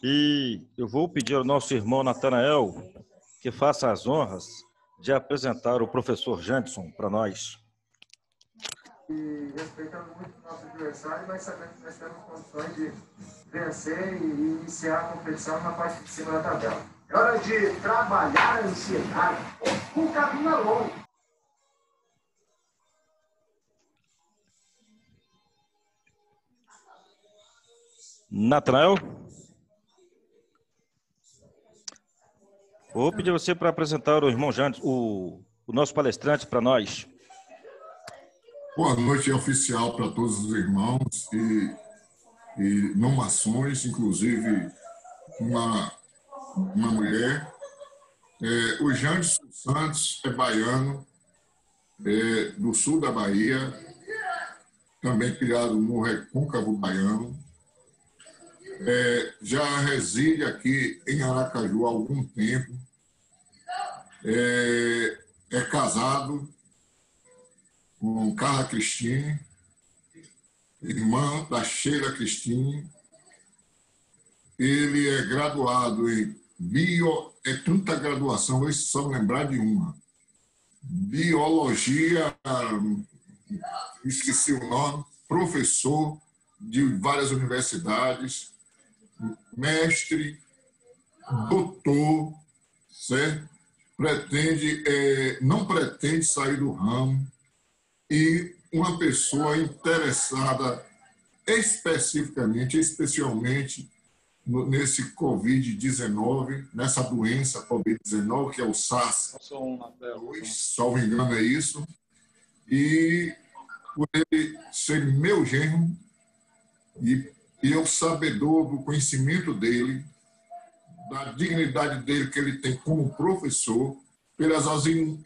E eu vou pedir ao nosso irmão Natanael que faça as honras de apresentar o professor Janderson para nós. E respeitando muito o nosso adversário, mas sabendo que nós temos condições de vencer e iniciar a competição na parte de cima da tabela. É hora de trabalhar a ansiedade. O caminho é longo. Natanael? Vou pedir você para apresentar o irmão Janderson, o nosso palestrante para nós. Boa noite oficial para todos os irmãos e não maçons, inclusive uma mulher. O Janderson Santos é baiano, do sul da Bahia, também criado no Recôncavo Baiano. Já reside aqui em Aracaju há algum tempo. É casado com Carla Cristine, irmã da Sheila Cristine. Ele é graduado em é tanta graduação, vou só lembrar de uma. Biologia, esqueci o nome, professor de várias universidades, mestre, doutor, certo? Não pretende sair do ramo, e uma pessoa interessada especialmente nesse Covid-19, nessa doença Covid-19, que é o SARS-2, salvo engano é isso, e por ele ser meu genro e eu sabedor do conhecimento dele, da dignidade dele que ele tem como professor, pelas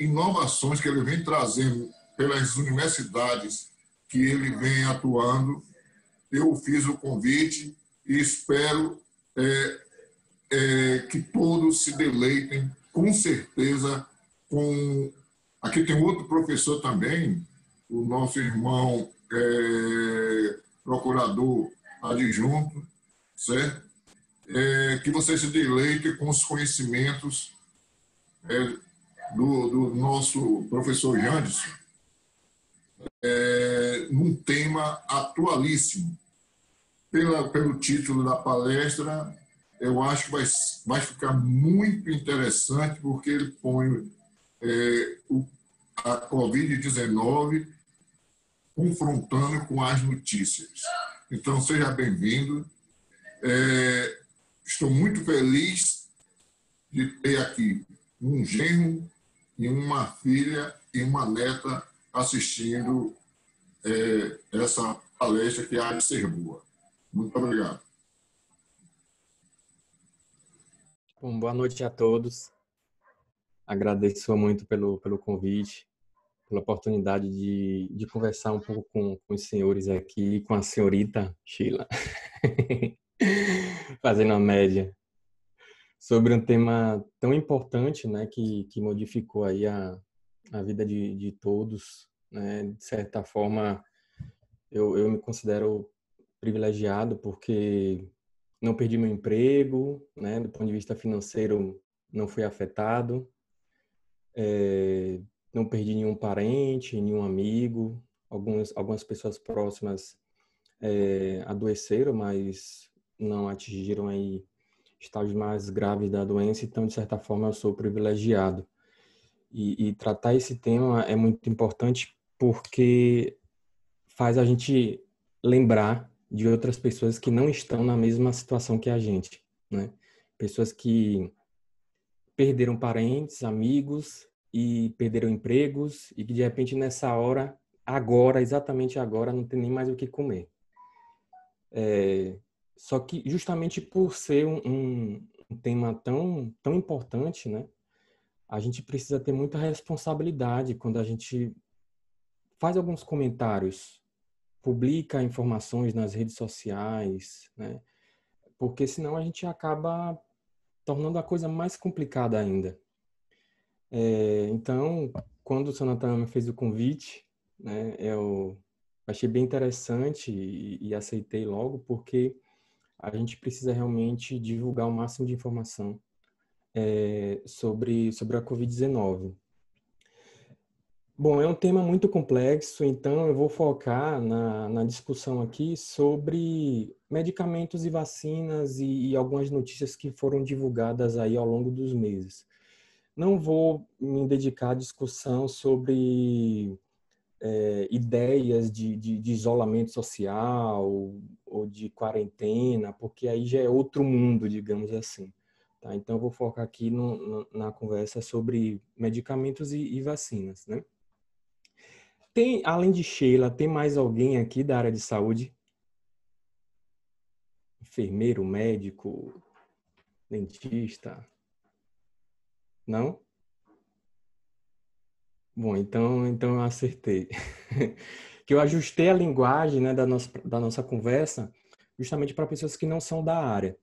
inovações que ele vem trazendo pelas universidades que ele vem atuando, eu fiz o convite e espero que todos se deleitem, com certeza, com... Aqui tem outro professor também, o nosso irmão procurador adjunto, certo? Que vocês se deleitem com os conhecimentos do nosso professor Janderson, num tema atualíssimo. Pelo título da palestra, eu acho que vai ficar muito interessante, porque ele põe a Covid-19 confrontando com as notícias. Então, seja bem-vindo. Estou muito feliz de ter aqui um genro e uma filha e uma neta assistindo essa palestra que há de ser boa. Muito obrigado. Bom, boa noite a todos. Agradeço muito pelo convite, pela oportunidade de conversar um pouco com os senhores aqui, com a senhorita Sheila, fazendo a média, sobre um tema tão importante, né, que modificou aí a vida de todos, né? De certa forma, eu me considero privilegiado porque não perdi meu emprego, né? Do ponto de vista financeiro, não fui afetado. Não perdi nenhum parente, nenhum amigo. Algumas pessoas próximas adoeceram, mas não atingiram aí estágios mais graves da doença. Então, de certa forma, eu sou privilegiado. E tratar esse tema é muito importante porque faz a gente lembrar de outras pessoas que não estão na mesma situação que a gente, né? Pessoas que perderam parentes, amigos e perderam empregos e que de repente nessa hora, agora, exatamente agora, não tem nem mais o que comer. Só que justamente por ser um tema tão importante, né? A gente precisa ter muita responsabilidade quando a gente faz alguns comentários, publica informações nas redes sociais, né? Porque senão a gente acaba tornando a coisa mais complicada ainda. Então, quando o Sr. Natanael me fez o convite, né, eu achei bem interessante e aceitei logo, porque a gente precisa realmente divulgar o máximo de informação sobre a Covid-19. Bom, é um tema muito complexo, então eu vou focar na discussão aqui sobre medicamentos e vacinas e algumas notícias que foram divulgadas aí ao longo dos meses. Não vou me dedicar à discussão sobre ideias de isolamento social ou de quarentena, porque aí já é outro mundo, digamos assim. Tá? Então, eu vou focar aqui na conversa sobre medicamentos e vacinas, né? Além de Sheila, tem mais alguém aqui da área de saúde? Enfermeiro, médico, dentista? Não? Bom, então eu acertei. Que eu ajustei a linguagem, né, da nossa conversa justamente para pessoas que não são da área.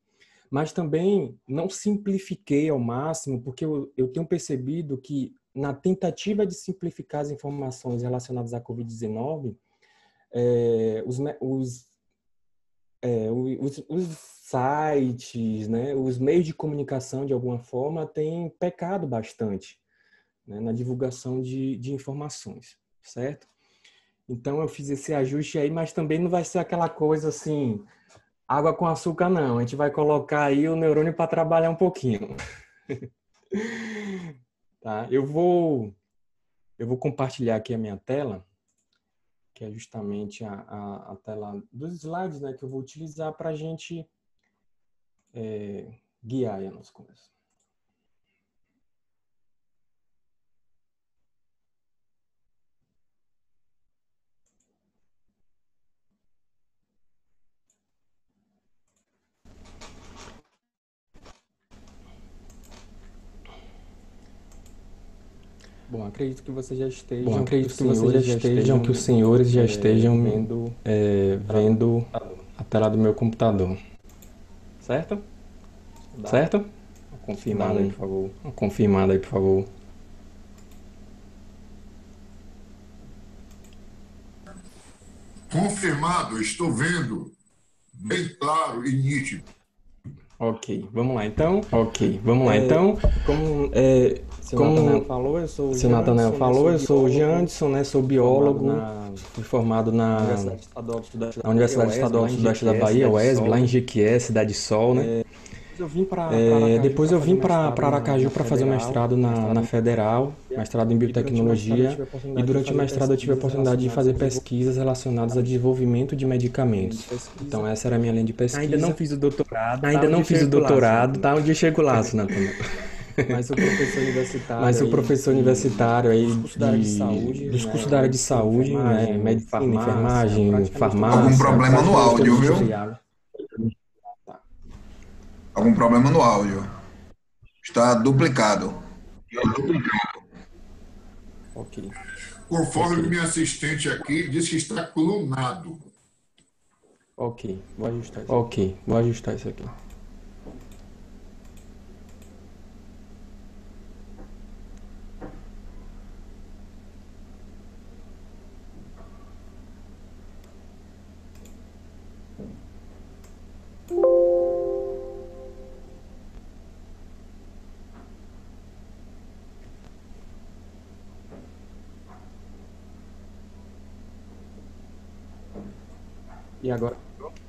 Mas também não simplifiquei ao máximo, porque eu tenho percebido que na tentativa de simplificar as informações relacionadas à Covid-19, os sites, né, os meios de comunicação, de alguma forma, têm pecado bastante, né, na divulgação de informações, certo? Então, eu fiz esse ajuste aí, mas também não vai ser aquela coisa assim, água com açúcar, não. A gente vai colocar aí o neurônio para trabalhar um pouquinho. Tá? Eu vou compartilhar aqui a minha tela, que é justamente a tela dos slides, né, que eu vou utilizar para a gente guiar aí a nossa conversa. Bom, acredito que vocês já estejam, que os senhores já estejam vendo a tela do meu computador. Certo? Certo? Confirmada aí, por favor. Confirmada aí, por favor. Confirmado, estou vendo. Bem claro e nítido. Ok, vamos lá então. Como o seu Nathanael falou, eu sou o Janderson, né? Sou biólogo, fui formado na Universidade Estadual do Sudeste da Bahia, UESB, lá em Jequié, Cidade Sol, né? Depois eu vim para Aracaju para fazer o mestrado na Federal, mestrado em biotecnologia, e durante o mestrado eu tive a oportunidade de fazer pesquisas relacionadas a desenvolvimento de medicamentos. Então essa era a minha linha de pesquisa. Ainda não fiz o doutorado, tá? Onde eu chego lá, Natanael. Mas o professor universitário aí dos cursos da área de saúde, né? Medicina, enfermagem, farmácia. Algum problema no áudio, viu? Algum problema no áudio. Está duplicado. Ok. Conforme minha assistente aqui, diz que está clonado. Ok, vou ajustar isso aqui.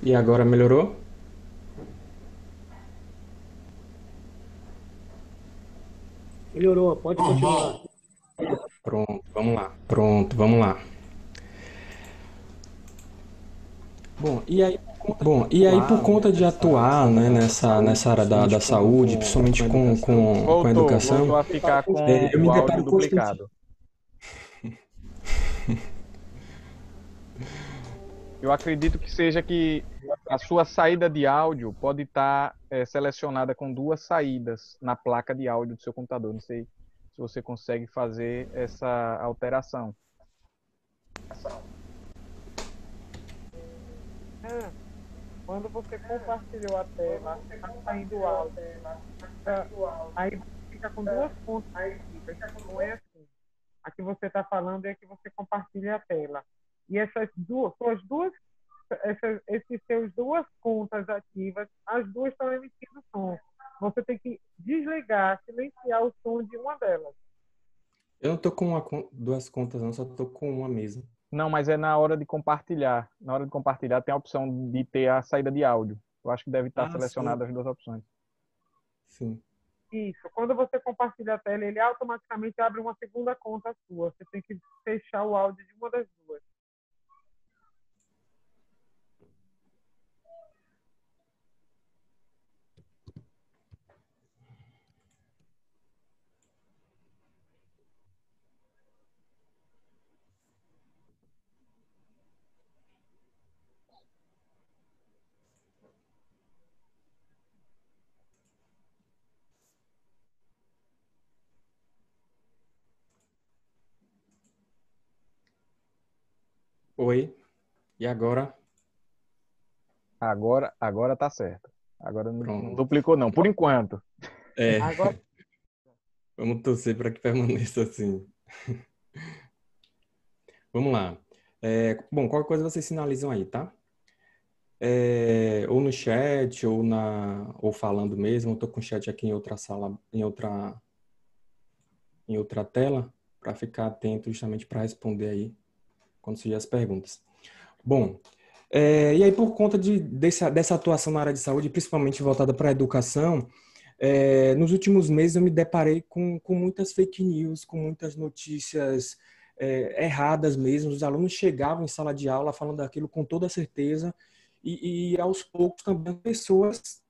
E agora melhorou? Melhorou, pode continuar. Pronto, vamos lá. Bom, e aí por conta de atuar, né, nessa área da saúde, principalmente com a educação, voltou a ficar com eu me o deparo áudio duplicado. Eu acredito que seja que a sua saída de áudio pode estar selecionada com duas saídas na placa de áudio do seu computador. Não sei se você consegue fazer essa alteração. Quando você compartilhou a tela, está saindo o áudio. Aí fica com duas fontes. Não é assim. A que você está falando é a que você compartilha a tela. E essas duas, são as duas esses seus duas contas ativas, as duas estão emitindo som. Você tem que desligar, silenciar o som de uma delas. Eu não tô com duas contas, não, só tô com uma mesmo. Não, mas é na hora de compartilhar. Na hora de compartilhar tem a opção de ter a saída de áudio. Eu acho que deve estar selecionada as duas opções. Sim. Isso. Quando você compartilha a tela, ele automaticamente abre uma segunda conta sua. Você tem que fechar o áudio de uma das duas. Oi. E agora? Agora tá certo. Agora não Pronto. duplicou, não, por enquanto. Agora, Vamos torcer para que permaneça assim. Vamos lá. Bom, qualquer coisa vocês sinalizam aí, tá? Ou no chat, ou falando mesmo. Eu tô com o chat aqui em outra sala, em outra tela, para ficar atento justamente para responder aí quando surgir as perguntas. Bom, e aí por conta dessa atuação na área de saúde, principalmente voltada para a educação, nos últimos meses eu me deparei com muitas fake news, com muitas notícias erradas mesmo. Os alunos chegavam em sala de aula falando daquilo com toda certeza e aos poucos também pessoas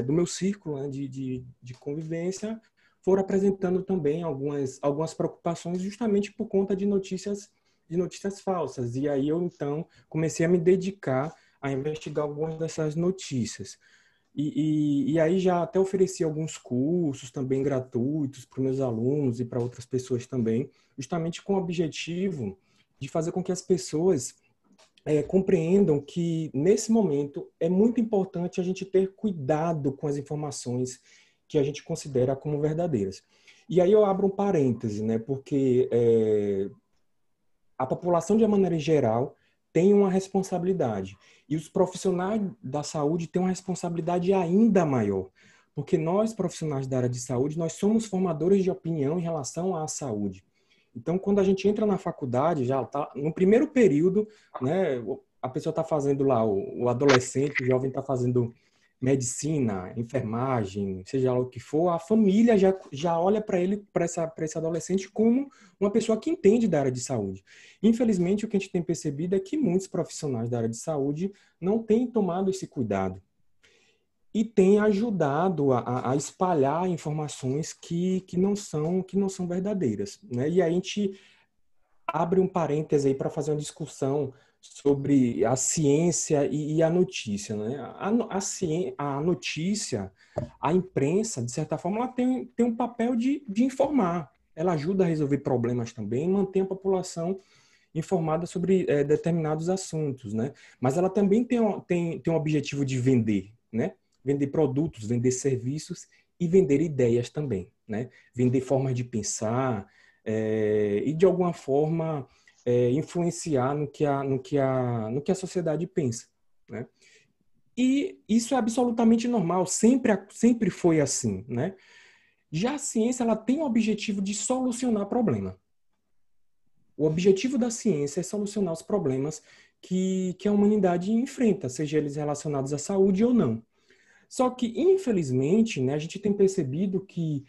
do meu círculo, né, de convivência foram apresentando também algumas preocupações justamente por conta de notícias falsas. E aí eu então comecei a me dedicar a investigar algumas dessas notícias. E aí já até ofereci alguns cursos também gratuitos para os meus alunos e para outras pessoas também, justamente com o objetivo de fazer com que as pessoas compreendam que, nesse momento, é muito importante a gente ter cuidado com as informações que a gente considera como verdadeiras. E aí eu abro um parêntese, né, porque a população, de uma maneira geral, tem uma responsabilidade. E os profissionais da saúde têm uma responsabilidade ainda maior. Porque nós, profissionais da área de saúde, nós somos formadores de opinião em relação à saúde. Então, quando a gente entra na faculdade, já está no primeiro período, né, a pessoa está fazendo lá, o adolescente, o jovem está fazendo medicina, enfermagem, seja lá o que for, a família já olha para ele, para esse adolescente, como uma pessoa que entende da área de saúde. Infelizmente, o que a gente tem percebido é que muitos profissionais da área de saúde não têm tomado esse cuidado e têm ajudado a espalhar informações que não são verdadeiras, né? E aí a gente abre um parêntese aí para fazer uma discussão sobre a ciência e a notícia, né? A notícia, a imprensa, de certa forma, ela tem um papel de informar. Ela ajuda a resolver problemas também, mantém a população informada sobre determinados assuntos, né? Mas ela também tem um objetivo de vender, né? Vender produtos, vender serviços e vender ideias também, né? Vender formas de pensar e, de alguma forma, influenciar no que a sociedade pensa, né? E isso é absolutamente normal, sempre foi assim, né? Já a ciência, ela tem o objetivo de solucionar problema. O objetivo da ciência é solucionar os problemas que a humanidade enfrenta, seja eles relacionados à saúde ou não. Só que, infelizmente, né, a gente tem percebido que,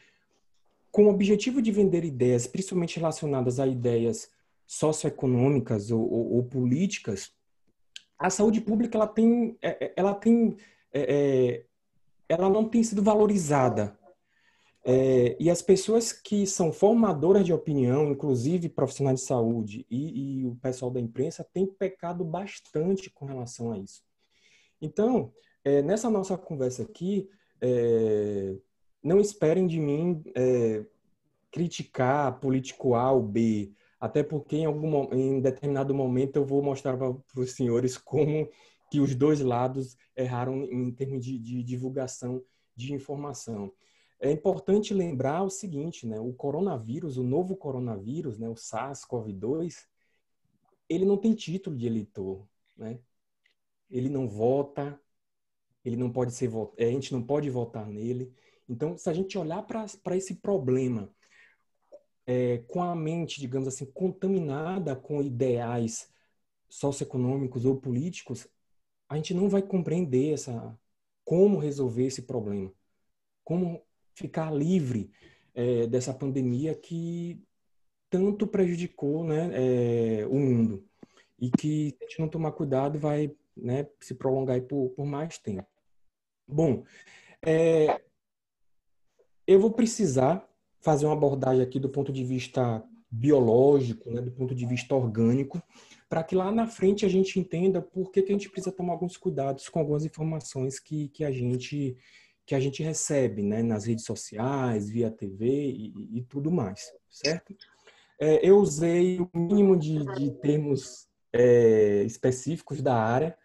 com o objetivo de vender ideias, principalmente relacionadas a ideias socioeconômicas ou políticas, a saúde pública ela não tem sido valorizada. E as pessoas que são formadoras de opinião, inclusive profissionais de saúde e o pessoal da imprensa, têm pecado bastante com relação a isso. Então, nessa nossa conversa aqui, não esperem de mim criticar político A ou B, até porque em determinado momento eu vou mostrar para os senhores como que os dois lados erraram em termos de divulgação de informação. É importante lembrar o seguinte, né? O coronavírus, o novo coronavírus, né? O SARS-CoV-2, ele não tem título de eleitor, né? ele não vota, ele não pode ser, a gente não pode votar nele. Então, se a gente olhar para esse problema com a mente, digamos assim, contaminada com ideais socioeconômicos ou políticos, a gente não vai compreender como resolver esse problema, como ficar livre dessa pandemia que tanto prejudicou, né, o mundo e que, se a gente não tomar cuidado, vai, né, se prolongar aí por mais tempo. Bom, eu vou precisar fazer uma abordagem aqui do ponto de vista biológico, né, do ponto de vista orgânico, para que lá na frente a gente entenda por que a gente precisa tomar alguns cuidados com algumas informações que a gente recebe, né, nas redes sociais, via TV e tudo mais, certo? Eu usei o mínimo de termos específicos da área,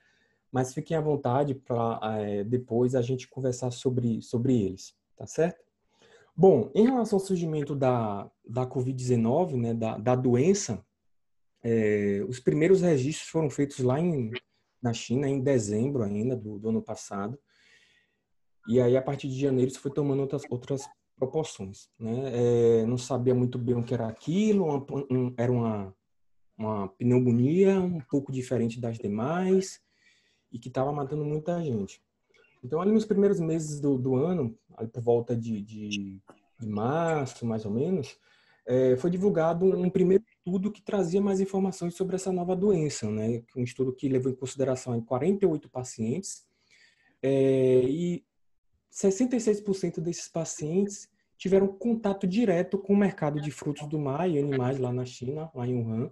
mas fiquem à vontade para depois a gente conversar sobre eles, tá certo? Bom, em relação ao surgimento da Covid-19, né, da doença, os primeiros registros foram feitos lá na China, em dezembro ainda do ano passado. E aí, a partir de janeiro, isso foi tomando outras proporções, né? Não sabia muito bem o que era aquilo, era uma pneumonia um pouco diferente das demais e que estava matando muita gente. Então, ali nos primeiros meses do ano, ali por volta de março, mais ou menos, foi divulgado um primeiro estudo que trazia mais informações sobre essa nova doença, né? Um estudo que levou em consideração 48 pacientes e 66% desses pacientes tiveram contato direto com o mercado de frutos do mar e animais lá na China, lá em Wuhan.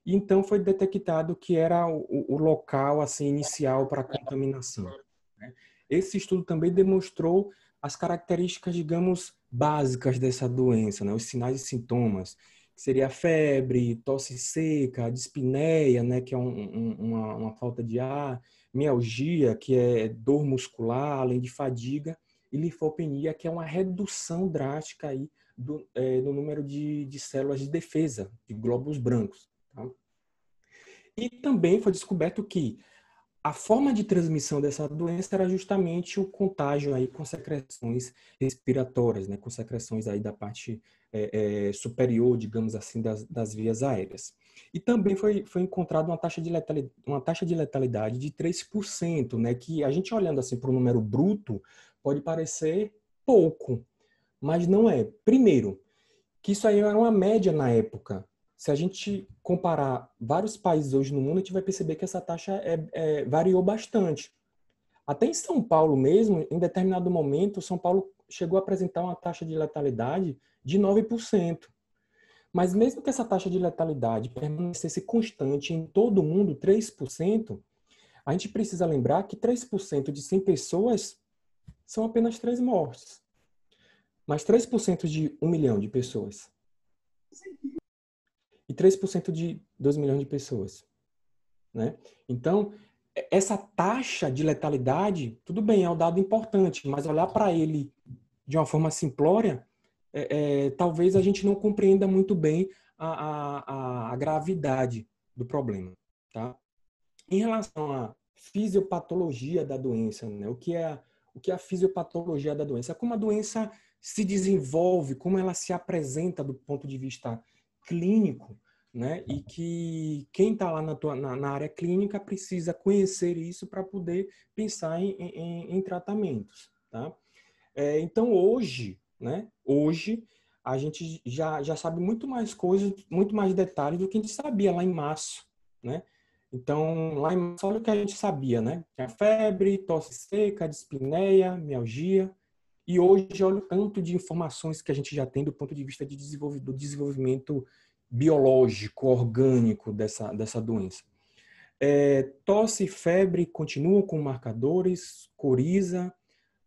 E então foi detectado que era o local assim inicial para a contaminação. Esse estudo também demonstrou as características, digamos, básicas dessa doença, né? Os sinais e sintomas, que seria a febre, tosse seca, dispneia, né? Que é uma falta de ar, mialgia, que é dor muscular, além de fadiga, e linfopenia, que é uma redução drástica aí no número de células de defesa, de glóbulos brancos. Tá? E também foi descoberto que a forma de transmissão dessa doença era justamente o contágio aí com secreções respiratórias, né, com secreções aí da parte superior, digamos assim, das vias aéreas. E também foi encontrada uma taxa de letalidade de 3%, né, que a gente olhando assim para o número bruto pode parecer pouco, mas não é. Primeiro, que isso aí era uma média na época. Se a gente comparar vários países hoje no mundo, a gente vai perceber que essa taxa variou bastante. Até em São Paulo mesmo, em determinado momento, São Paulo chegou a apresentar uma taxa de letalidade de 9%. Mas mesmo que essa taxa de letalidade permanecesse constante em todo o mundo, 3%, a gente precisa lembrar que 3% de 100 pessoas são apenas 3 mortes. Mas 3% de 1 milhão de pessoas. E 3% de 2 milhões de pessoas. Né? Então, essa taxa de letalidade, tudo bem, é um dado importante, mas olhar para ele de uma forma simplória, talvez a gente não compreenda muito bem a gravidade do problema. Tá? Em relação à fisiopatologia da doença, né? O que é a fisiopatologia da doença? Como a doença se desenvolve, como ela se apresenta do ponto de vista clínico, né? E que quem está lá na área clínica precisa conhecer isso para poder pensar em tratamentos, tá? Então hoje, né? Hoje a gente já sabe muito mais coisas, muito mais detalhes do que a gente sabia lá em março, né? Então lá em março, olha o que a gente sabia, né? Tinha febre, tosse seca, dispneia, mialgia. E hoje olha o tanto de informações que a gente já tem do ponto de vista do desenvolvimento biológico, orgânico dessa doença. Tosse e febre continuam com marcadores, coriza,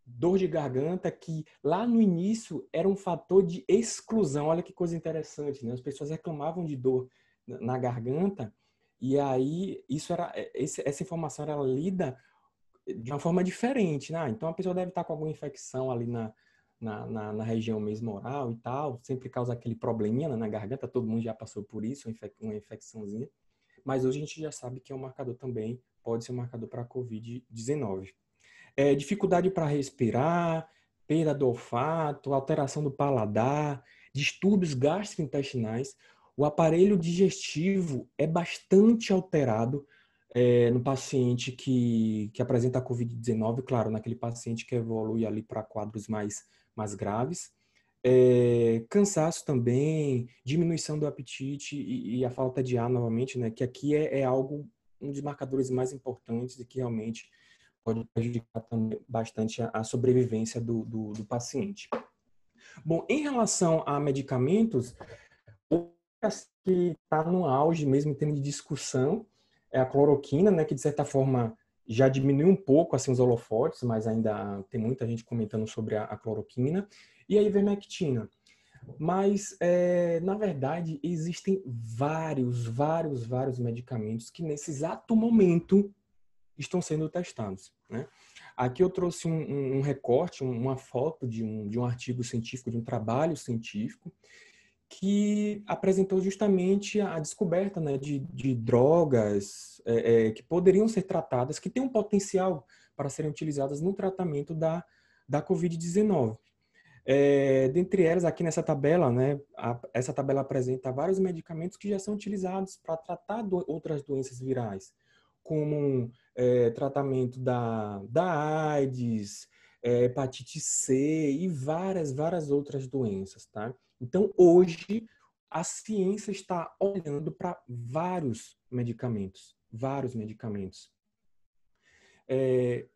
dor de garganta, que lá no início era um fator de exclusão. Olha que coisa interessante, né? As pessoas reclamavam de dor na garganta e aí essa informação era lida de uma forma diferente, né? Então a pessoa deve estar com alguma infecção ali na região mesmo oral e tal, sempre causa aquele probleminha na garganta, todo mundo já passou por isso, uma infecçãozinha, mas hoje a gente já sabe que é um marcador também pode ser um marcador para a COVID-19. Dificuldade para respirar, perda do olfato, alteração do paladar, distúrbios gastrointestinais. O aparelho digestivo é bastante alterado no paciente que apresenta a COVID-19, claro, naquele paciente que evolui ali para quadros mais graves. Cansaço também, diminuição do apetite e a falta de ar novamente, né? Que aqui um dos marcadores mais importantes e que realmente pode prejudicar também bastante a sobrevivência do paciente. Bom, em relação a medicamentos, o que está no auge mesmo em termos de discussão é a cloroquina, né? Que de certa forma já diminuiu um pouco assim, os holofotes, mas ainda tem muita gente comentando sobre a cloroquina. E a ivermectina. Mas, na verdade, existem vários medicamentos que, nesse exato momento, estão sendo testados, né? Aqui eu trouxe um recorte, uma foto de um artigo científico, de um trabalho científico, que apresentou justamente a descoberta, né, de drogas que poderiam ser tratadas, que têm um potencial para serem utilizadas no tratamento da COVID-19. Dentre elas, aqui nessa tabela, né, essa tabela apresenta vários medicamentos que já são utilizados para tratar outras doenças virais, como tratamento da AIDS, hepatite C e várias outras doenças, tá? Então, hoje, a ciência está olhando para vários medicamentos.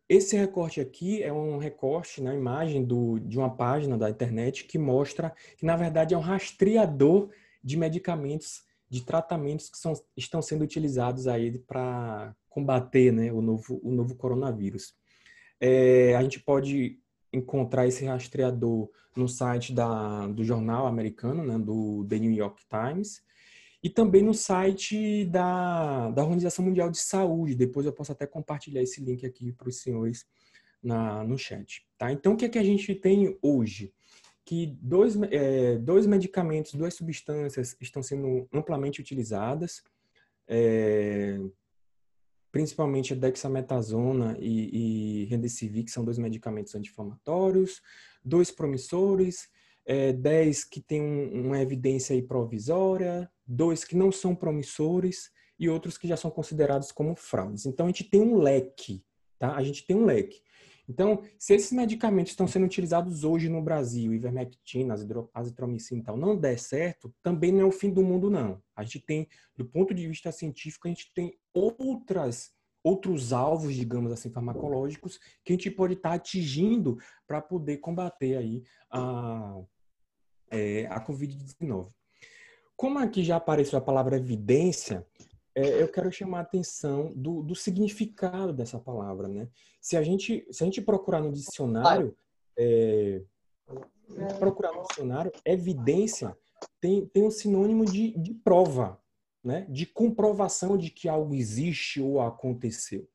Esse recorte aqui é um recorte na imagem de uma página da internet que mostra que, na verdade, é um rastreador de medicamentos, de tratamentos que estão sendo utilizados aí para combater, né, o novo coronavírus. A gente pode encontrar esse rastreador no site do jornal americano, né, do The New York Times, e também no site da Organização Mundial de Saúde. Depois eu posso até compartilhar esse link aqui para os senhores no chat. Tá? Então, o que é que a gente tem hoje? Que dois medicamentos, duas substâncias estão sendo amplamente utilizadas, principalmente a dexametasona e remdesivir, que são dois medicamentos anti-inflamatórios, 2 promissores, 10 que têm uma evidência aí provisória, 2 que não são promissores e outros que já são considerados como fraudes. Então, a gente tem um leque, tá? A gente tem um leque. Então, se esses medicamentos estão sendo utilizados hoje no Brasil, ivermectina, azitromicina e tal, não der certo, também não é o fim do mundo, não. A gente tem, do ponto de vista científico, a gente tem outros alvos, digamos assim, farmacológicos que a gente pode estar atingindo para poder combater aí a COVID-19. Como aqui já apareceu a palavra evidência, eu quero chamar a atenção do significado dessa palavra, né? Se a gente procurar no dicionário, evidência tem um sinônimo de prova, né? De comprovação de que algo existe ou aconteceu.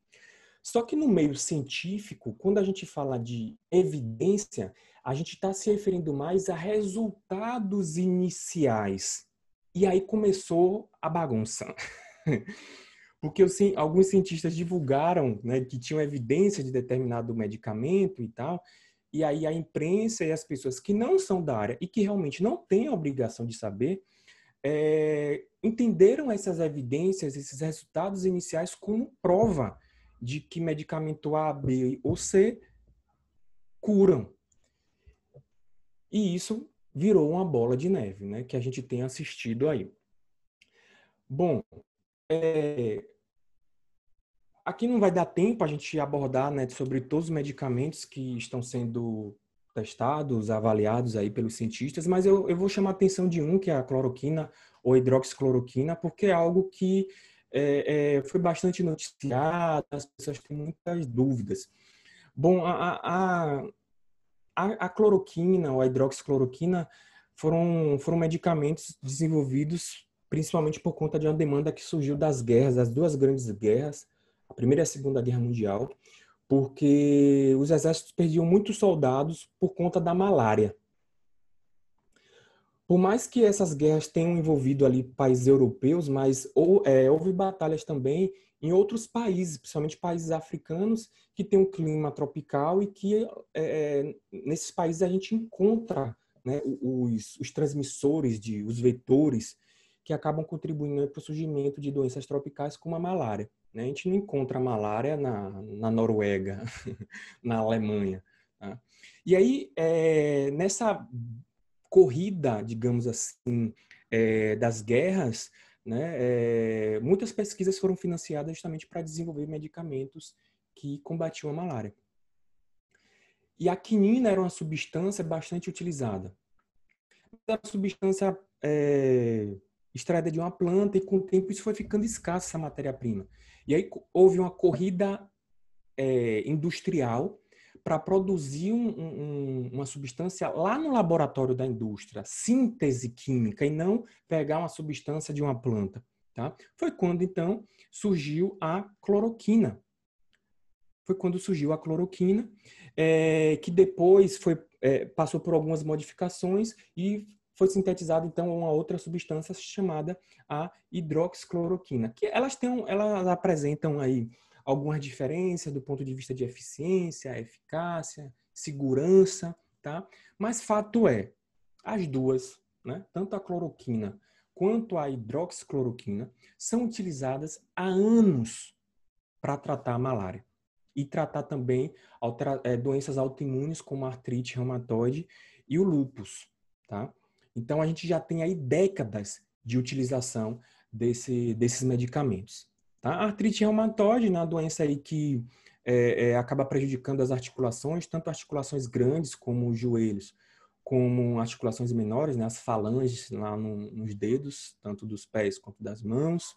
Só que no meio científico, quando a gente fala de evidência, a gente está se referindo mais a resultados iniciais. E aí começou a bagunça. Porque alguns cientistas divulgaram, né, que tinham evidência de determinado medicamento e tal, e aí a imprensa e as pessoas que não são da área e que realmente não têm a obrigação de saber, entenderam essas evidências, esses resultados iniciais como prova de que medicamento A, B ou C curam. E isso virou uma bola de neve, né, que a gente tem assistido aí. Bom, aqui não vai dar tempo a gente abordar, né, sobre todos os medicamentos que estão sendo testados, avaliados aí pelos cientistas, mas eu vou chamar a atenção de um, que é a cloroquina ou hidroxicloroquina, porque é algo que foi bastante noticiado, as pessoas têm muitas dúvidas. Bom, a cloroquina ou a hidroxicloroquina foram medicamentos desenvolvidos principalmente por conta de uma demanda que surgiu das guerras, das duas grandes guerras, a Primeira e a Segunda Guerra Mundial, porque os exércitos perdiam muitos soldados por conta da malária. Por mais que essas guerras tenham envolvido ali países europeus, mas houve batalhas também em outros países, principalmente países africanos, que têm um clima tropical e que nesses países a gente encontra, né, os transmissores, os vetores, que acabam contribuindo para o surgimento de doenças tropicais como a malária. Né? A gente não encontra a malária na Noruega, na Alemanha. Tá? E aí, nessa corrida, digamos assim, das guerras, né, muitas pesquisas foram financiadas justamente para desenvolver medicamentos que combatiam a malária. E a quinina era uma substância bastante utilizada. Era uma substância extraída de uma planta e com o tempo isso foi ficando escasso, essa matéria-prima. E aí houve uma corrida industrial para produzir uma substância lá no laboratório da indústria, síntese química, e não pegar uma substância de uma planta. Tá? Foi quando, então, surgiu a cloroquina. Que depois passou por algumas modificações e foi sintetizada, então, uma outra substância chamada a hidroxicloroquina, que elas apresentam aí algumas diferenças do ponto de vista de eficiência, eficácia, segurança, tá? Mas fato é, as duas, né, tanto a cloroquina quanto a hidroxicloroquina, são utilizadas há anos para tratar a malária e tratar também doenças autoimunes como a artrite reumatoide e o lúpus, tá? Então a gente já tem aí décadas de utilização desses medicamentos. Tá? A artrite reumatoide, uma doença aí que acaba prejudicando as articulações, tanto articulações grandes como os joelhos, como articulações menores, né, as falanges lá nos dedos, tanto dos pés quanto das mãos.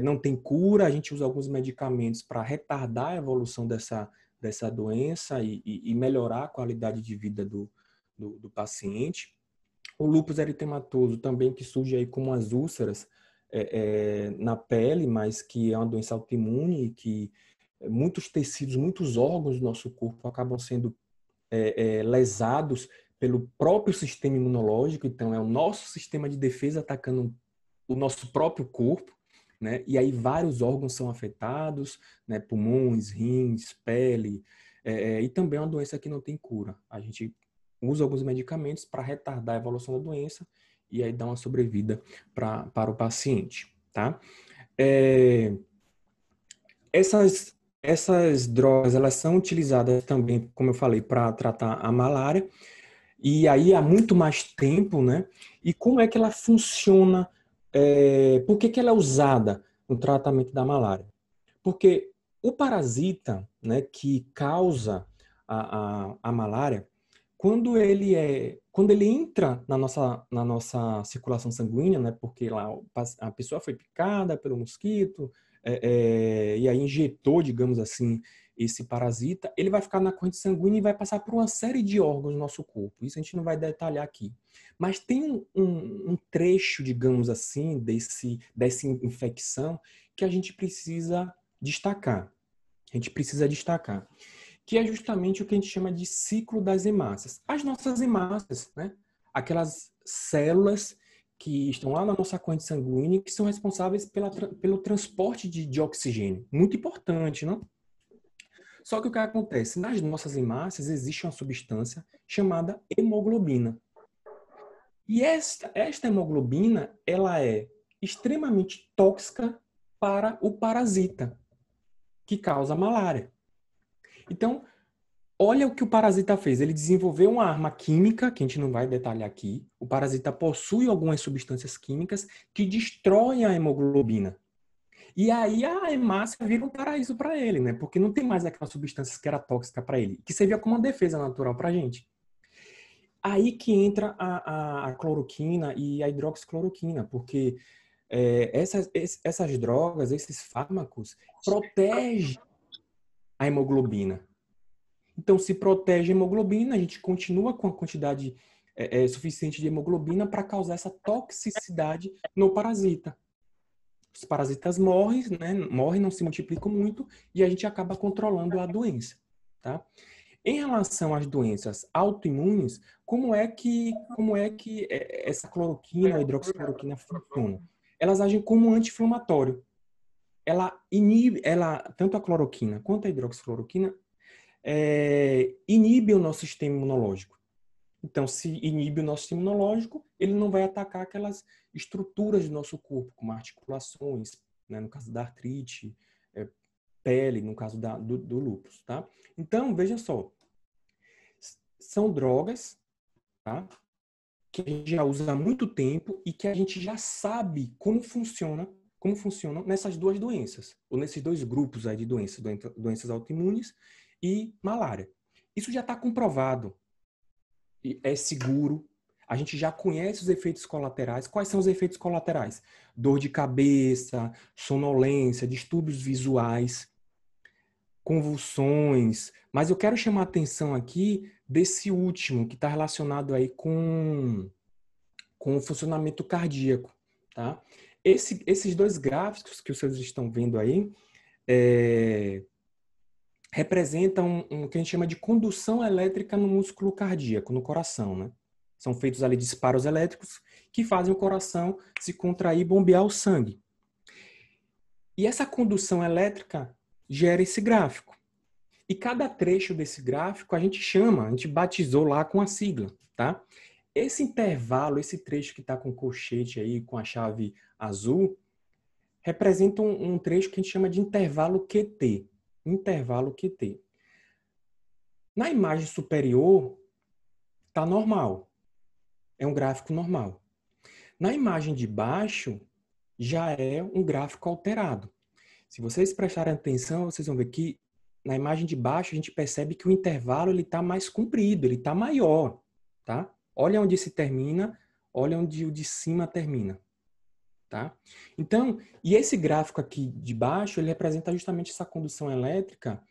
Não tem cura, a gente usa alguns medicamentos para retardar a evolução dessa doença e melhorar a qualidade de vida do paciente. O lúpus eritematoso também, que surge aí como as úlceras na pele, mas que é uma doença autoimune e que muitos tecidos, muitos órgãos do nosso corpo acabam sendo lesados pelo próprio sistema imunológico. Então, é o nosso sistema de defesa atacando o nosso próprio corpo, né? E aí vários órgãos são afetados, né? Pulmões, rins, pele, e também é uma doença que não tem cura. A gente usa alguns medicamentos para retardar a evolução da doença e aí dar uma sobrevida para o paciente, tá? Essas drogas, elas são utilizadas também, como eu falei, para tratar a malária, e aí há muito mais tempo, né? E como é que ela funciona? Por que ela é usada no tratamento da malária? Porque o parasita, né, que causa a malária, quando ele entra na nossa circulação sanguínea, né, porque lá a pessoa foi picada pelo mosquito, e aí injetou, digamos assim, esse parasita, ele vai ficar na corrente sanguínea e vai passar por uma série de órgãos do nosso corpo. Isso a gente não vai detalhar aqui. Mas tem um trecho, digamos assim, dessa infecção que a gente precisa destacar. Que é justamente o que a gente chama de ciclo das hemácias. As nossas hemácias, né? Aquelas células que estão lá na nossa corrente sanguínea que são responsáveis pelo transporte de oxigênio. Muito importante, não? Só que o que acontece? Nas nossas hemácias existe uma substância chamada hemoglobina. E esta hemoglobina, ela é extremamente tóxica para o parasita, que causa a malária. Então, olha o que o parasita fez. Ele desenvolveu uma arma química, que a gente não vai detalhar aqui. O parasita possui algumas substâncias químicas que destroem a hemoglobina. E aí a hemácia vira um paraíso para ele, né? Porque não tem mais aquelas substâncias que era tóxica para ele, que servia como uma defesa natural para a gente. Aí que entra a cloroquina e a hidroxicloroquina, porque essas drogas, esses fármacos, protegem a hemoglobina. Então, se protege a hemoglobina, a gente continua com a quantidade suficiente de hemoglobina para causar essa toxicidade no parasita. Os parasitas morrem, não se multiplicam muito e a gente acaba controlando a doença, tá? Em relação às doenças autoimunes, como é que essa cloroquina, a hidroxicloroquina funciona? Elas agem como um anti-inflamatório. Tanto a cloroquina quanto a hidroxicloroquina inibe o nosso sistema imunológico. Então, se inibe o nosso sistema imunológico, ele não vai atacar aquelas estruturas do nosso corpo, como articulações, né, no caso da artrite, pele, no caso do lúpus, tá? Então, veja só, são drogas, tá, que a gente já usa há muito tempo e que a gente já sabe como funcionam nessas duas doenças, ou nesses dois grupos aí de doenças autoimunes e malária. Isso já está comprovado, é seguro, a gente já conhece os efeitos colaterais. Quais são os efeitos colaterais? Dor de cabeça, sonolência, distúrbios visuais, convulsões. Mas eu quero chamar a atenção aqui desse último, que está relacionado aí com o funcionamento cardíaco, tá? Esses dois gráficos que vocês estão vendo aí representam o que a gente chama de condução elétrica no músculo cardíaco, no coração, né? São feitos ali disparos elétricos que fazem o coração se contrair e bombear o sangue. E essa condução elétrica gera esse gráfico. E cada trecho desse gráfico a gente batizou lá com a sigla, tá? Esse intervalo, esse trecho que está com o colchete aí, com a chave azul, representa um trecho que a gente chama de intervalo QT. Intervalo QT. Na imagem superior, está normal. É um gráfico normal. Na imagem de baixo, já é um gráfico alterado. Se vocês prestarem atenção, vocês vão ver que na imagem de baixo a gente percebe que o intervalo está mais comprido, ele está maior, tá? Olha onde se termina, olha onde o de cima termina, tá? Então, e esse gráfico aqui de baixo, ele representa justamente essa condução elétrica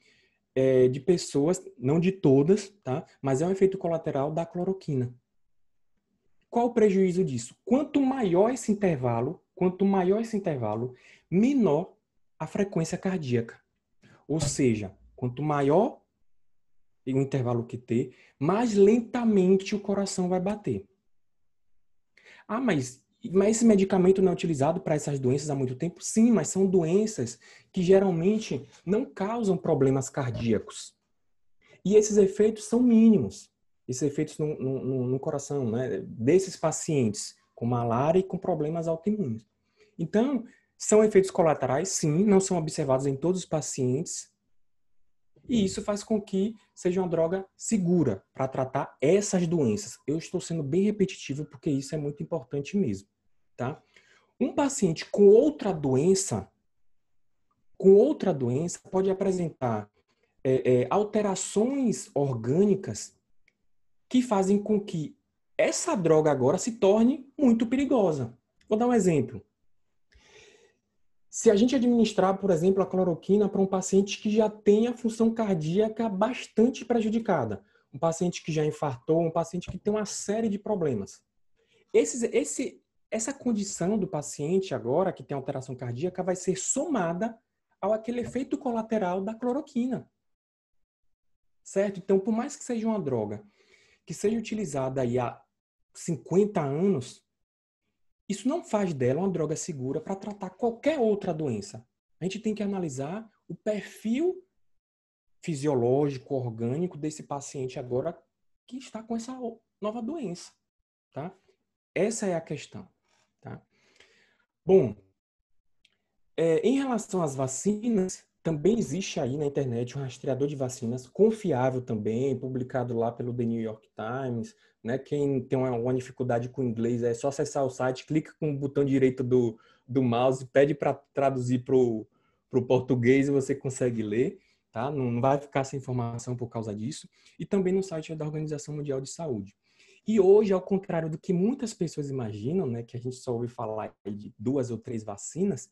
de pessoas, não de todas, tá? Mas é um efeito colateral da cloroquina. Qual o prejuízo disso? Quanto maior esse intervalo, menor a frequência cardíaca. Ou seja, quanto maior o intervalo QT, mais lentamente o coração vai bater. Ah, mas esse medicamento não é utilizado para essas doenças há muito tempo? Sim, mas são doenças que geralmente não causam problemas cardíacos. E esses efeitos são mínimos. Esses efeitos no coração, né, desses pacientes com malária e com problemas autoimunes. Então, são efeitos colaterais, sim, não são observados em todos os pacientes. E isso faz com que seja uma droga segura para tratar essas doenças. Eu estou sendo bem repetitivo porque isso é muito importante mesmo, tá? Um paciente com outra doença pode apresentar alterações orgânicas que fazem com que essa droga agora se torne muito perigosa. Vou dar um exemplo. Se a gente administrar, por exemplo, a cloroquina para um paciente que já tem a função cardíaca bastante prejudicada, um paciente que já infartou, um paciente que tem uma série de problemas. Essa condição do paciente agora, que tem alteração cardíaca, vai ser somada ao aquele efeito colateral da cloroquina. Certo? Então, por mais que seja uma droga que seja utilizada aí há 50 anos, isso não faz dela uma droga segura para tratar qualquer outra doença. A gente tem que analisar o perfil fisiológico, orgânico desse paciente agora que está com essa nova doença, tá? Essa é a questão, tá? Bom, em relação às vacinas, também existe aí na internet um rastreador de vacinas confiável também, publicado lá pelo The New York Times, né? Quem tem uma dificuldade com o inglês é só acessar o site, clica com o botão direito do mouse, pede para traduzir para o português e você consegue ler, tá? Não vai ficar sem informação por causa disso. E também no site da Organização Mundial de Saúde. E hoje, ao contrário do que muitas pessoas imaginam, né, que a gente só ouve falar de 2 ou 3 vacinas,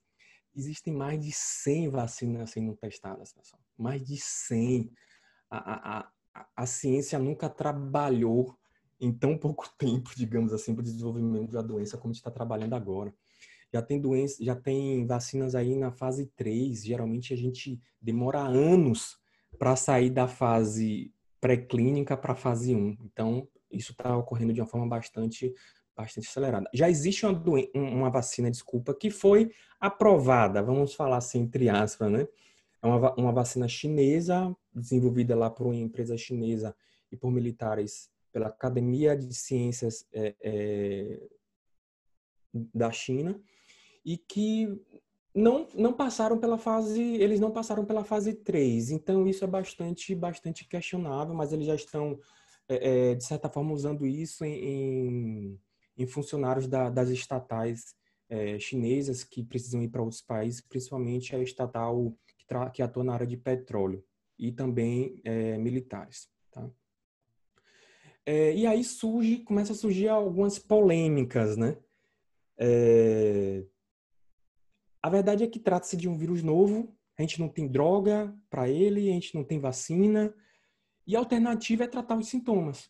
existem mais de 100 vacinas sendo testadas, pessoal. Mais de 100. A ciência nunca trabalhou em tão pouco tempo, digamos assim, para o desenvolvimento da doença como a gente está trabalhando agora. Já tem vacinas aí na fase 3. Geralmente a gente demora anos para sair da fase pré-clínica para a fase 1. Então, isso está ocorrendo de uma forma bastante acelerada. Já existe uma vacina, desculpa, que foi aprovada, vamos falar assim, entre aspas, né? É uma vacina chinesa, desenvolvida lá por uma empresa chinesa e por militares pela Academia de Ciências da China, e que não passaram pela eles não passaram pela fase 3. Então, isso é bastante questionável, mas eles já estão, de certa forma, usando isso em funcionários das estatais chinesas que precisam ir para outros países, principalmente a estatal que atua na área de petróleo e também militares. Tá? E aí começa a surgir algumas polêmicas, né? A verdade é que trata-se de um vírus novo, a gente não tem droga para ele, a gente não tem vacina, e a alternativa é tratar os sintomas.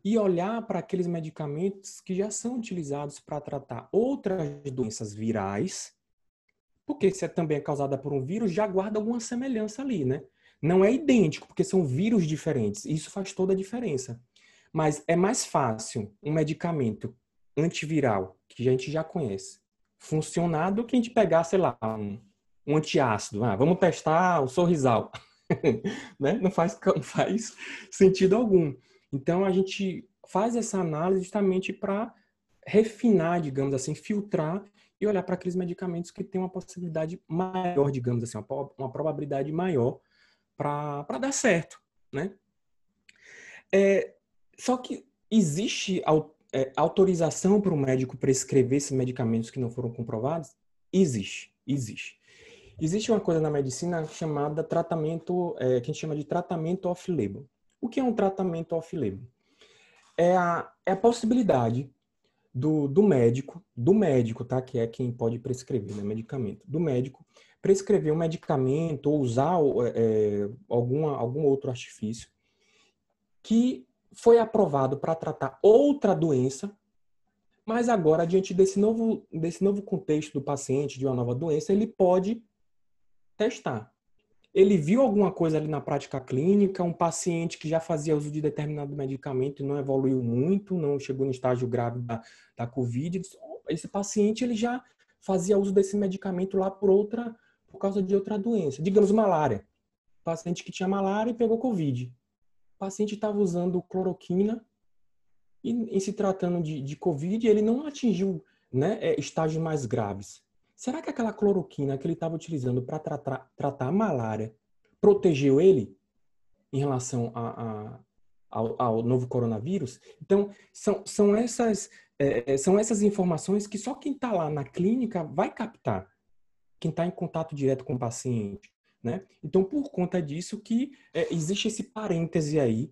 E olhar para aqueles medicamentos que já são utilizados para tratar outras doenças virais, porque se também é causada por um vírus, já guarda alguma semelhança ali, né? Não é idêntico, porque são vírus diferentes, e isso faz toda a diferença. Mas é mais fácil um medicamento antiviral, que a gente já conhece, funcionar do que a gente pegar, sei lá, um antiácido. Vamos testar o Sorrisal. Né? Não faz sentido algum. Então, a gente faz essa análise justamente para refinar, digamos assim, filtrar e olhar para aqueles medicamentos que têm uma possibilidade maior, digamos assim, uma probabilidade maior para dar certo, né? Só que existe autorização para o médico prescrever esses medicamentos que não foram comprovados? Existe. Existe uma coisa na medicina chamada tratamento, que a gente chama de tratamento off-label. O que é um tratamento off-label? É a possibilidade do médico, tá? Que é quem pode prescrever, né, medicamento, do médico prescrever um medicamento ou usar algum outro artifício que foi aprovado para tratar outra doença, mas agora, diante desse novo contexto do paciente, de uma nova doença, ele pode testar. Ele viu alguma coisa ali na prática clínica, um paciente que já fazia uso de determinado medicamento e não evoluiu muito, não chegou no estágio grave da Covid. Esse paciente ele já fazia uso desse medicamento lá por causa de outra doença. Digamos, malária. Paciente que tinha malária e pegou Covid. O paciente estava usando cloroquina e, em se tratando de Covid, ele não atingiu, né, estágios mais graves. Será que aquela cloroquina que ele estava utilizando para tratar a malária protegeu ele em relação ao novo coronavírus? Então, são essas informações que só quem está lá na clínica vai captar, quem está em contato direto com o paciente, né? Então, por conta disso que existe esse parêntese aí,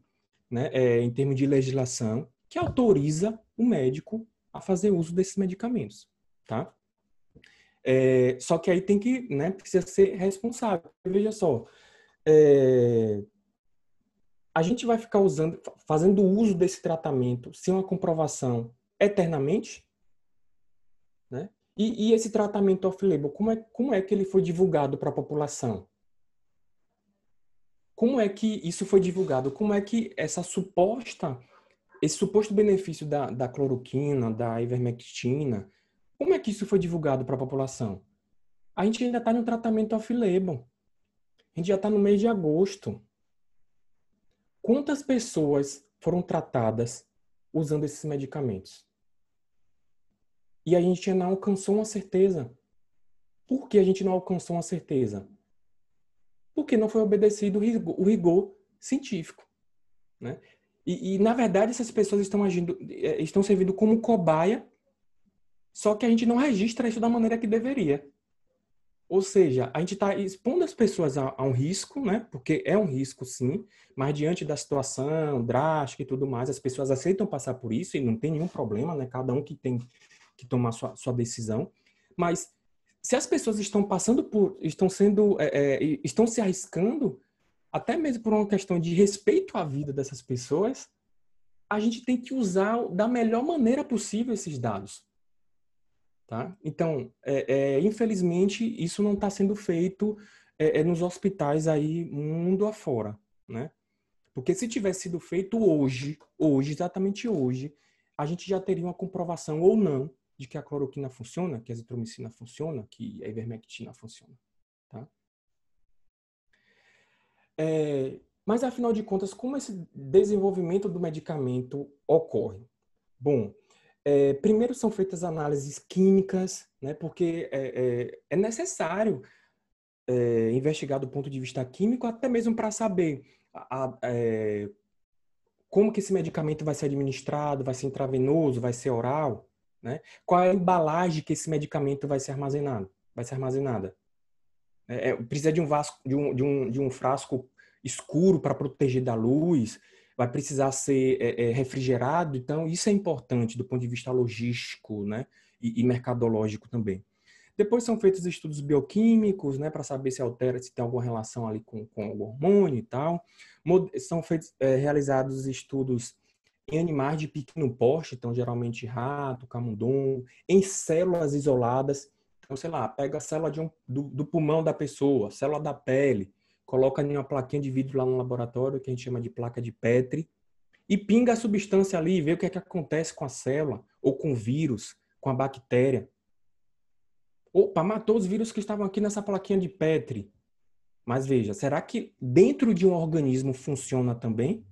né, em termos de legislação, que autoriza o médico a fazer uso desses medicamentos, tá? Só que aí tem que, né, precisa ser responsável. Veja só, a gente vai ficar fazendo uso desse tratamento sem uma comprovação eternamente, né? E esse tratamento off-label, como é que ele foi divulgado para a população? Como é que isso foi divulgado? Como é que esse suposto benefício da cloroquina, da ivermectina, como é que isso foi divulgado para a população? A gente ainda está no tratamento off-label. A gente já está no mês de agosto. Quantas pessoas foram tratadas usando esses medicamentos? E a gente ainda não alcançou uma certeza. Por que a gente não alcançou uma certeza? Porque não foi obedecido o rigor científico, né? E, na verdade, essas pessoas estão servindo como cobaia, só que a gente não registra isso da maneira que deveria. Ou seja, a gente está expondo as pessoas a um risco, né? Porque é um risco, sim, mas diante da situação drástica e tudo mais, as pessoas aceitam passar por isso e não tem nenhum problema, né? Cada um que tem que tomar sua decisão. Mas se as pessoas estão estão se arriscando, até mesmo por uma questão de respeito à vida dessas pessoas, a gente tem que usar da melhor maneira possível esses dados. Tá? Então, infelizmente, isso não está sendo feito nos hospitais aí mundo afora, né? Porque se tivesse sido feito hoje, exatamente hoje, a gente já teria uma comprovação ou não de que a cloroquina funciona, que a azitromicina funciona, que a ivermectina funciona. Tá? Mas, afinal de contas, como esse desenvolvimento do medicamento ocorre? Bom, primeiro são feitas análises químicas, né, porque é necessário investigar do ponto de vista químico, até mesmo para saber como que esse medicamento vai ser administrado, vai ser intravenoso, vai ser oral, né? Qual é a embalagem que esse medicamento vai ser armazenada. Precisa de um frasco escuro para proteger da luz, vai precisar ser refrigerado, então isso é importante do ponto de vista logístico, né? E mercadológico também. Depois são feitos estudos bioquímicos, né, para saber se altera, se tem alguma relação ali com o hormônio e tal. São realizados estudos em animais de pequeno porte, então geralmente rato, camundongo, em células isoladas. Então, sei lá, pega a célula do pulmão da pessoa, célula da pele, coloca em uma plaquinha de vidro lá no laboratório, que a gente chama de placa de Petri, e pinga a substância ali e vê o que é que acontece com a célula, ou com o vírus, com a bactéria. Opa, matou os vírus que estavam aqui nessa plaquinha de Petri. Mas veja, será que dentro de um organismo funciona também?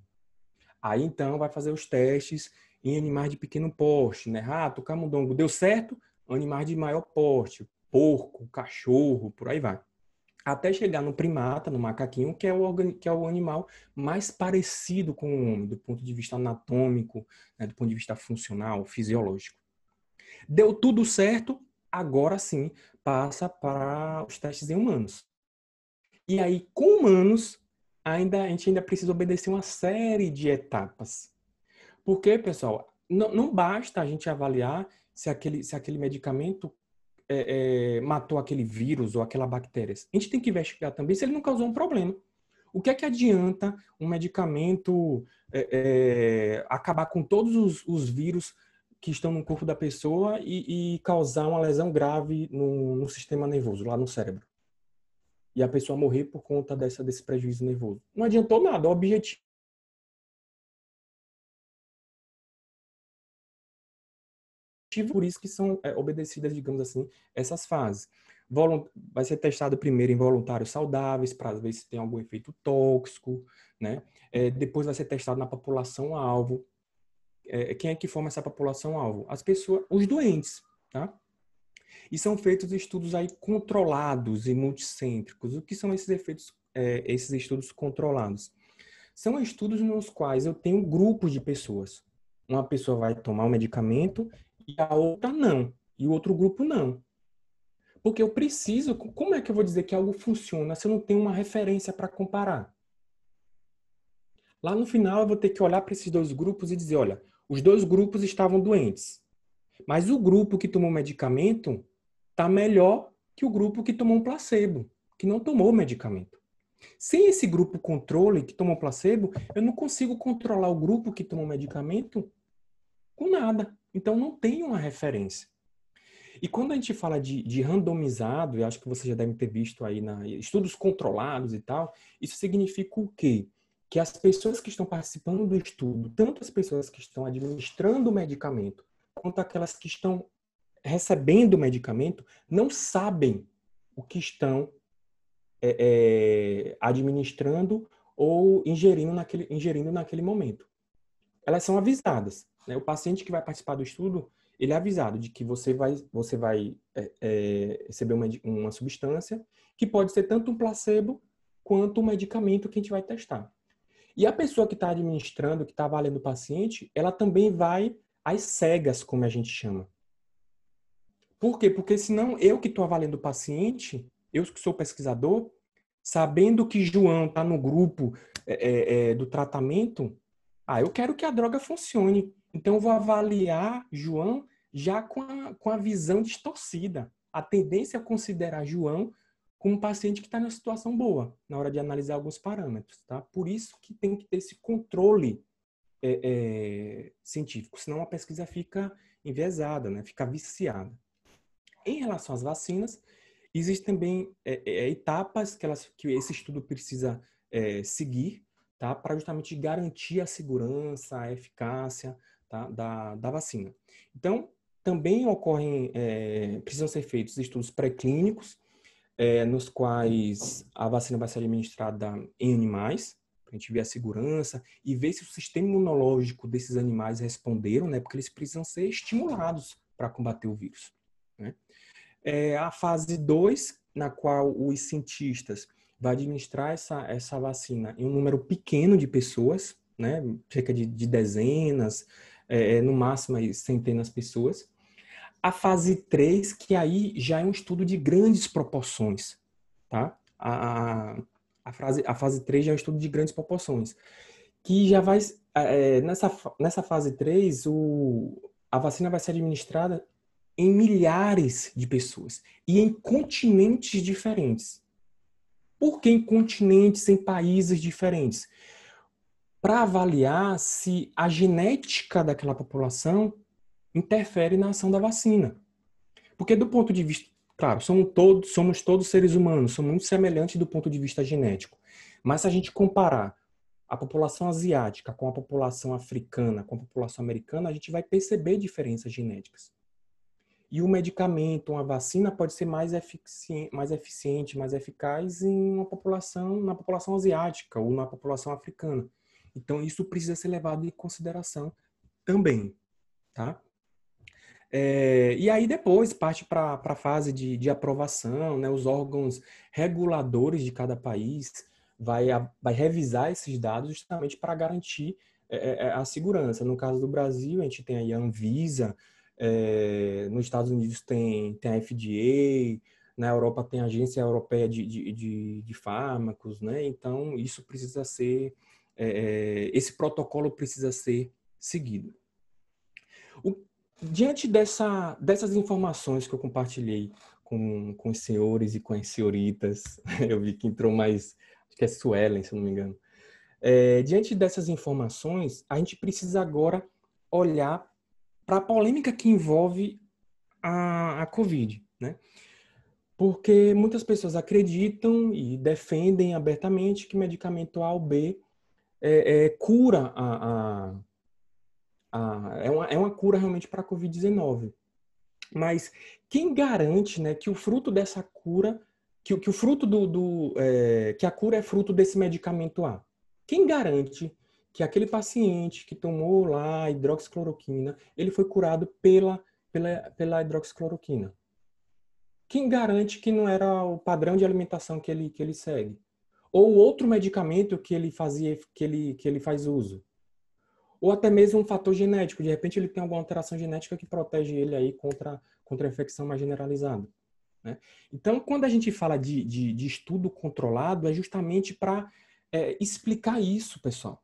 Aí então vai fazer os testes em animais de pequeno porte, né? Rato, camundongo, deu certo? Animais de maior porte, porco, cachorro, por aí vai. Até chegar no primata, no macaquinho, que é o animal mais parecido com o homem, do ponto de vista anatômico, né? Do ponto de vista funcional, fisiológico. Deu tudo certo, agora sim passa para os testes em humanos. E aí, com humanos, a gente ainda precisa obedecer uma série de etapas. Porque, pessoal, não basta a gente avaliar se aquele medicamento matou aquele vírus ou aquela bactéria. A gente tem que investigar também se ele não causou um problema. O que é que adianta um medicamento acabar com todos os vírus que estão no corpo da pessoa e causar uma lesão grave no sistema nervoso, lá no cérebro? E a pessoa morrer por conta desse prejuízo nervoso. Não adiantou nada, o objetivo. Por isso que são obedecidas, digamos assim, essas fases. Vai ser testado primeiro em voluntários saudáveis, para ver se tem algum efeito tóxico, né? Depois vai ser testado na população-alvo. Quem é que forma essa população-alvo? As pessoas, os doentes, tá? E são feitos estudos aí controlados e multicêntricos. O que são esses estudos controlados? São estudos nos quais eu tenho grupos de pessoas. Uma pessoa vai tomar o medicamento e a outra não. E o outro grupo não. Porque eu preciso... Como é que eu vou dizer que algo funciona se eu não tenho uma referência para comparar? Lá no final eu vou ter que olhar para esses dois grupos e dizer, olha, os dois grupos estavam doentes. Mas o grupo que tomou o medicamento está melhor que o grupo que tomou um placebo, que não tomou o medicamento. Sem esse grupo controle que tomou placebo, eu não consigo controlar o grupo que tomou o medicamento com nada. Então, não tem uma referência. E quando a gente fala de randomizado, eu acho que você já deve ter visto aí estudos controlados e tal, isso significa o quê? Que as pessoas que estão participando do estudo, tanto as pessoas que estão administrando o medicamento, quanto aquelas que estão recebendo o medicamento, não sabem o que estão administrando ou ingerindo naquele momento. Elas são avisadas, né? O paciente que vai participar do estudo, ele é avisado de que você vai receber uma substância que pode ser tanto um placebo quanto um medicamento que a gente vai testar. E a pessoa que está administrando, que está avaliando o paciente, ela também vai às cegas, como a gente chama. Por quê? Porque senão eu que estou avaliando o paciente, eu que sou pesquisador, sabendo que João está no grupo do tratamento, eu quero que a droga funcione. Então eu vou avaliar João já com a visão distorcida. A tendência é considerar João como um paciente que está numa situação boa, na hora de analisar alguns parâmetros. Tá? Por isso que tem que ter esse controle científico, senão a pesquisa fica enviesada, né? Fica viciada. Em relação às vacinas, existem também etapas que esse estudo precisa seguir tá? Para justamente garantir a segurança, a eficácia, tá? da vacina. Então, também precisam ser feitos estudos pré-clínicos, nos quais a vacina vai ser administrada em animais, para a gente ver a segurança e ver se o sistema imunológico desses animais responderam, né? Porque eles precisam ser estimulados para combater o vírus, né? A fase 2, na qual os cientistas vão administrar essa vacina em um número pequeno de pessoas, né? Cerca de dezenas, no máximo aí, centenas de pessoas. A fase 3, que aí já é um estudo de grandes proporções, tá? A fase 3 já é um estudo de grandes proporções, que já vai, nessa fase 3, a vacina vai ser administrada em milhares de pessoas e em continentes diferentes. Por que em continentes, em países diferentes? Para avaliar se a genética daquela população interfere na ação da vacina. Porque do ponto de vista, claro, somos todos seres humanos, somos muito semelhantes do ponto de vista genético. Mas se a gente comparar a população asiática com a população africana, com a população americana, a gente vai perceber diferenças genéticas. E o medicamento, uma vacina, pode ser mais eficiente, mais eficaz na população asiática ou na população africana. Então, isso precisa ser levado em consideração também, tá? E aí depois parte para a fase de aprovação, né? Os órgãos reguladores de cada país vai revisar esses dados justamente para garantir a segurança. No caso do Brasil, a gente tem aí a Anvisa, nos Estados Unidos tem a FDA, na Europa tem a Agência Europeia de Fármacos, né? Então, isso precisa ser, esse protocolo precisa ser seguido. Diante dessas informações que eu compartilhei com os senhores e com as senhoritas, eu vi que entrou mais, acho que é Suelen, se eu não me engano. Diante dessas informações, a gente precisa agora olhar para a polêmica que envolve a Covid, né? Porque muitas pessoas acreditam e defendem abertamente que medicamento A ou B cura é uma cura realmente para a Covid-19. Mas quem garante, né, que o fruto dessa cura, que o fruto que a cura é fruto desse medicamento A? Quem garante que aquele paciente que tomou lá a hidroxicloroquina, ele foi curado pela hidroxicloroquina? Quem garante que não era o padrão de alimentação que ele segue? Ou outro medicamento que ele faz uso? Ou até mesmo um fator genético. De repente ele tem alguma alteração genética que protege ele aí contra a infecção mais generalizada, né? Então, quando a gente fala de estudo controlado, é justamente para explicar isso, pessoal.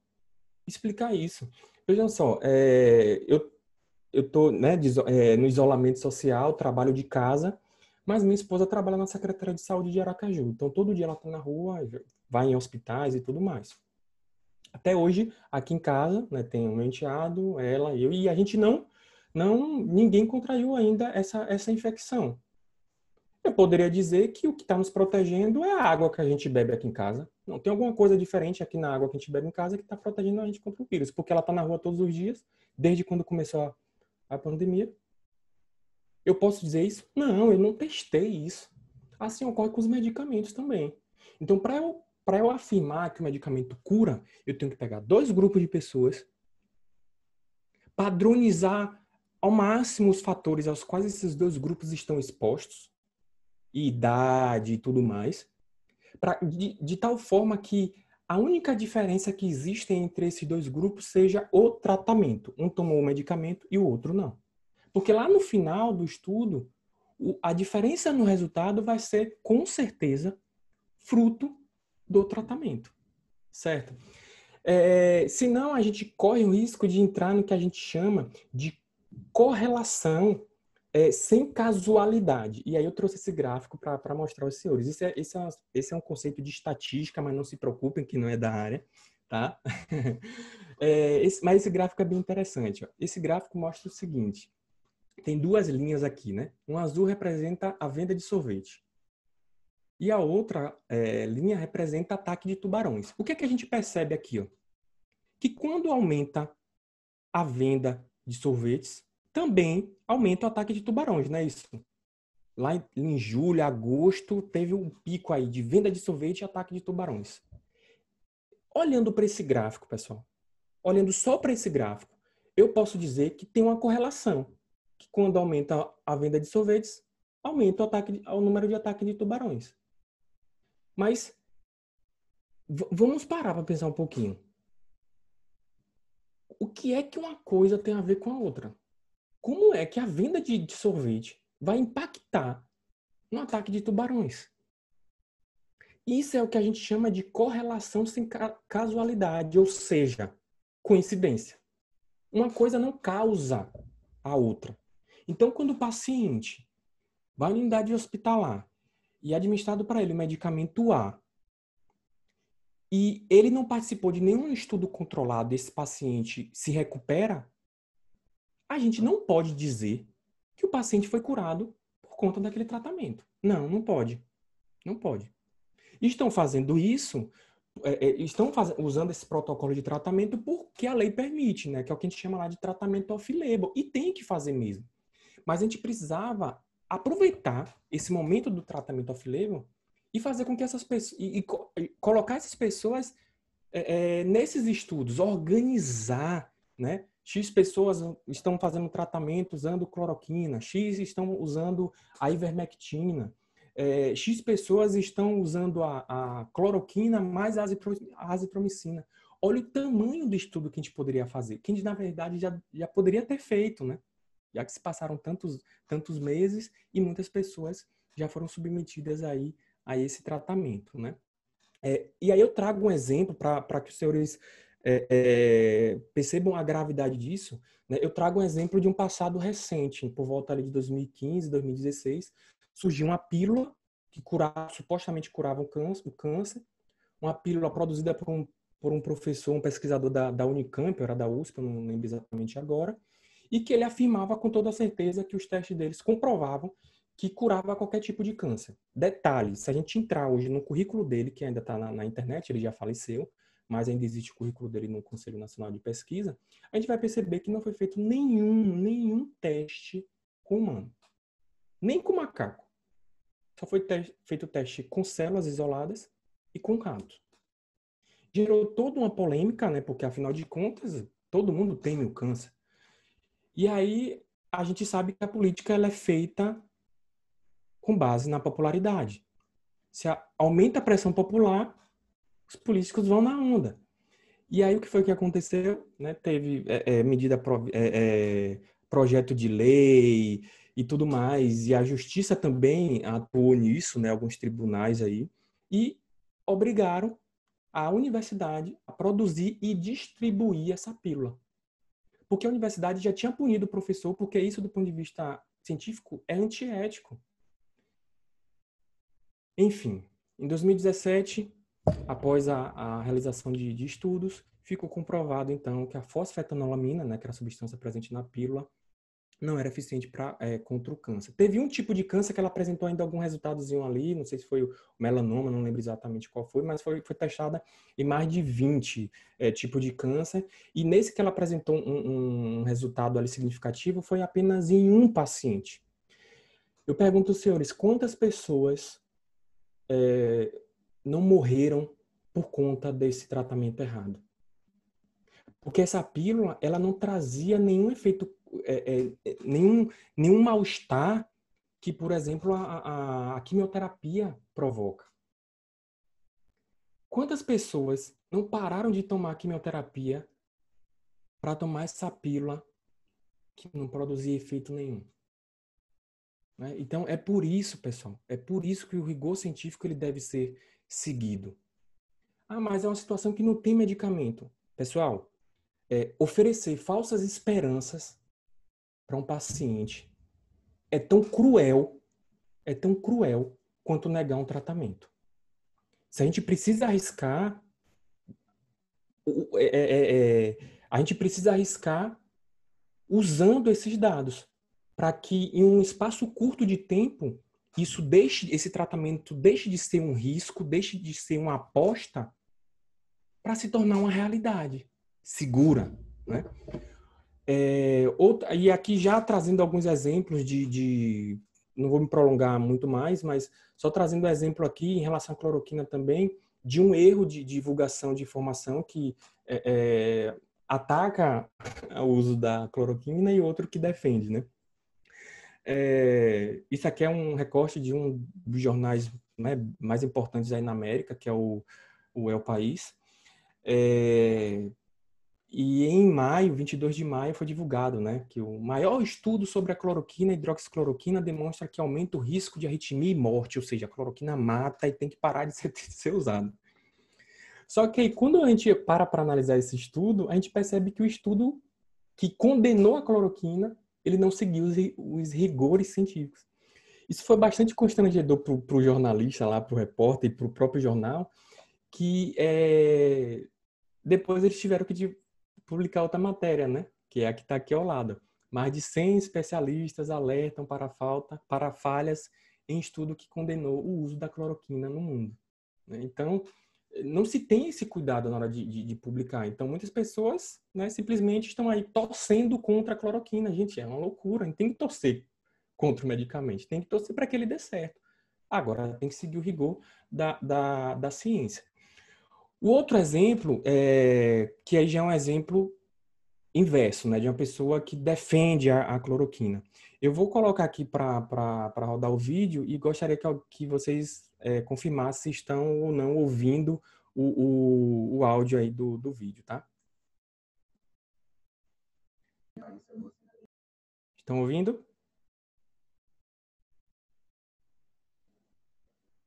Explicar isso. Vejam só, eu estou, né, no isolamento social, trabalho de casa, mas minha esposa trabalha na Secretaria de Saúde de Aracaju. Então, todo dia ela está na rua, vai em hospitais e tudo mais. Até hoje, aqui em casa, né, tem um enteado, ela, eu, e a gente ninguém contraiu ainda essa infecção. Eu poderia dizer que o que está nos protegendo é a água que a gente bebe aqui em casa. Não tem alguma coisa diferente aqui na água que a gente bebe em casa que está protegendo a gente contra o vírus, porque ela está na rua todos os dias, desde quando começou a pandemia. Eu posso dizer isso? Não, eu não testei isso. Assim ocorre com os medicamentos também. Então, para eu afirmar que o medicamento cura, eu tenho que pegar 2 grupos de pessoas, padronizar ao máximo os fatores aos quais esses 2 grupos estão expostos, e idade e tudo mais, de tal forma que a única diferença que existe entre esses 2 grupos seja o tratamento. Um tomou o medicamento e o outro não. Porque lá no final do estudo, a diferença no resultado vai ser, com certeza, fruto do tratamento, certo? Senão a gente corre o risco de entrar no que a gente chama de correlação sem casualidade. E aí eu trouxe esse gráfico para mostrar aos senhores. Esse é um conceito de estatística, mas não se preocupem que não é da área, tá? Mas esse gráfico é bem interessante. Ó. Esse gráfico mostra o seguinte. Tem 2 linhas aqui, né? Um azul representa a venda de sorvete. E a outra linha representa ataque de tubarões. O que é que a gente percebe aqui? Ó? Que quando aumenta a venda de sorvetes, também aumenta o ataque de tubarões, não é isso? Lá em julho, agosto, teve um pico aí de venda de sorvete e ataque de tubarões. Olhando para esse gráfico, pessoal, olhando só para esse gráfico, eu posso dizer que tem uma correlação. Que quando aumenta a venda de sorvetes, aumenta o número de ataques de tubarões. Mas vamos parar para pensar um pouquinho. O que é que uma coisa tem a ver com a outra? Como é que a venda de sorvete vai impactar no ataque de tubarões? Isso é o que a gente chama de correlação sem casualidade, ou seja, coincidência. Uma coisa não causa a outra. Então, quando o paciente vai à unidade hospitalar e é administrado para ele o medicamento A, e ele não participou de nenhum estudo controlado, esse paciente se recupera, a gente não pode dizer que o paciente foi curado por conta daquele tratamento. Não, não pode. Não pode. Estão fazendo isso, usando esse protocolo de tratamento porque a lei permite, né? Que é o que a gente chama lá de tratamento off-label. E tem que fazer mesmo. Mas a gente precisava aproveitar esse momento do tratamento off-label e fazer com que essas pessoas... E colocar essas pessoas nesses estudos, organizar, né? X pessoas estão fazendo tratamento usando cloroquina, X estão usando a ivermectina, X pessoas estão usando a cloroquina mais a azitromicina. Olha o tamanho do estudo que a gente poderia fazer, que a gente, na verdade, já poderia ter feito, né? Já que se passaram tantos meses e muitas pessoas já foram submetidas aí a esse tratamento, né? E aí eu trago um exemplo para que os senhores percebam a gravidade disso, né? Eu trago um exemplo de um passado recente, por volta ali de 2015, 2016, surgiu uma pílula que supostamente curava o câncer, uma pílula produzida por um professor, um pesquisador da Unicamp, era da USP, eu não lembro exatamente agora, e que ele afirmava com toda certeza que os testes deles comprovavam que curava qualquer tipo de câncer. Detalhe, se a gente entrar hoje no currículo dele, que ainda está na internet, ele já faleceu, mas ainda existe o currículo dele no Conselho Nacional de Pesquisa, a gente vai perceber que não foi feito nenhum teste com humano. Nem com macaco. Só foi feito teste com células isoladas e com ratos. Gerou toda uma polêmica, né? Porque, afinal de contas, todo mundo teme o câncer. E aí, a gente sabe que a política ela é feita com base na popularidade. Se aumenta a pressão popular, os políticos vão na onda. E aí, o que foi que aconteceu? Né? Teve projeto de lei e tudo mais, e a justiça também atuou nisso, né? Alguns tribunais aí, e obrigaram a universidade a produzir e distribuir essa pílula. Porque a universidade já tinha punido o professor, porque isso, do ponto de vista científico, é antiético. Enfim, em 2017, após a realização de estudos, ficou comprovado, então, que a fosfetanolamina, né, que era a substância presente na pílula, não era eficiente contra o câncer. Teve um tipo de câncer que ela apresentou ainda algum resultadozinho ali, não sei se foi o melanoma, não lembro exatamente qual foi, mas foi testada em mais de 20 tipos de câncer, e nesse que ela apresentou um resultado ali significativo foi apenas em um paciente. Eu pergunto aos senhores, quantas pessoas não morreram por conta desse tratamento errado? Porque essa pílula, ela não trazia nenhum efeito, nenhum mal-estar que, por exemplo, a quimioterapia provoca. Quantas pessoas não pararam de tomar quimioterapia para tomar essa pílula que não produzia efeito nenhum? Né? Então, é por isso, pessoal, é por isso que o rigor científico ele deve ser seguido. Ah, mas é uma situação que não tem medicamento. Pessoal, oferecer falsas esperanças para um paciente é tão cruel quanto negar um tratamento. Se a gente precisa arriscar, a gente precisa arriscar usando esses dados para que em um espaço curto de tempo esse tratamento deixe de ser um risco, deixe de ser uma aposta para se tornar uma realidade segura, né? E aqui já trazendo alguns exemplos não vou me prolongar muito mais, mas só trazendo um exemplo aqui em relação à cloroquina também, de um erro de divulgação de informação que ataca o uso da cloroquina e outro que defende, né? Isso aqui é um recorte de um dos jornais, né, mais importantes aí na América, que é o El País. E em maio, 22 de maio, foi divulgado, né, que o maior estudo sobre a cloroquina e hidroxicloroquina demonstra que aumenta o risco de arritmia e morte, ou seja, a cloroquina mata e tem que parar de ser usada. Só que aí, quando a gente para analisar esse estudo, a gente percebe que o estudo que condenou a cloroquina, ele não seguiu os rigores científicos. Isso foi bastante constrangedor para o jornalista lá, para o repórter e para o próprio jornal, que depois eles tiveram que publicar outra matéria, né? Que é a que está aqui ao lado. Mais de 100 especialistas alertam para falhas em estudo que condenou o uso da cloroquina no mundo. Então, não se tem esse cuidado na hora de publicar. Então, muitas pessoas, né, simplesmente estão aí torcendo contra a cloroquina. Gente, é uma loucura. A gente tem que torcer contra o medicamento. Tem que torcer para que ele dê certo. Agora, tem que seguir o rigor da ciência. O outro exemplo, que aí já é um exemplo inverso, né, de uma pessoa que defende a cloroquina. Eu vou colocar aqui para rodar o vídeo e gostaria que vocês confirmassem se estão ou não ouvindo o áudio aí do vídeo, tá? Estão ouvindo?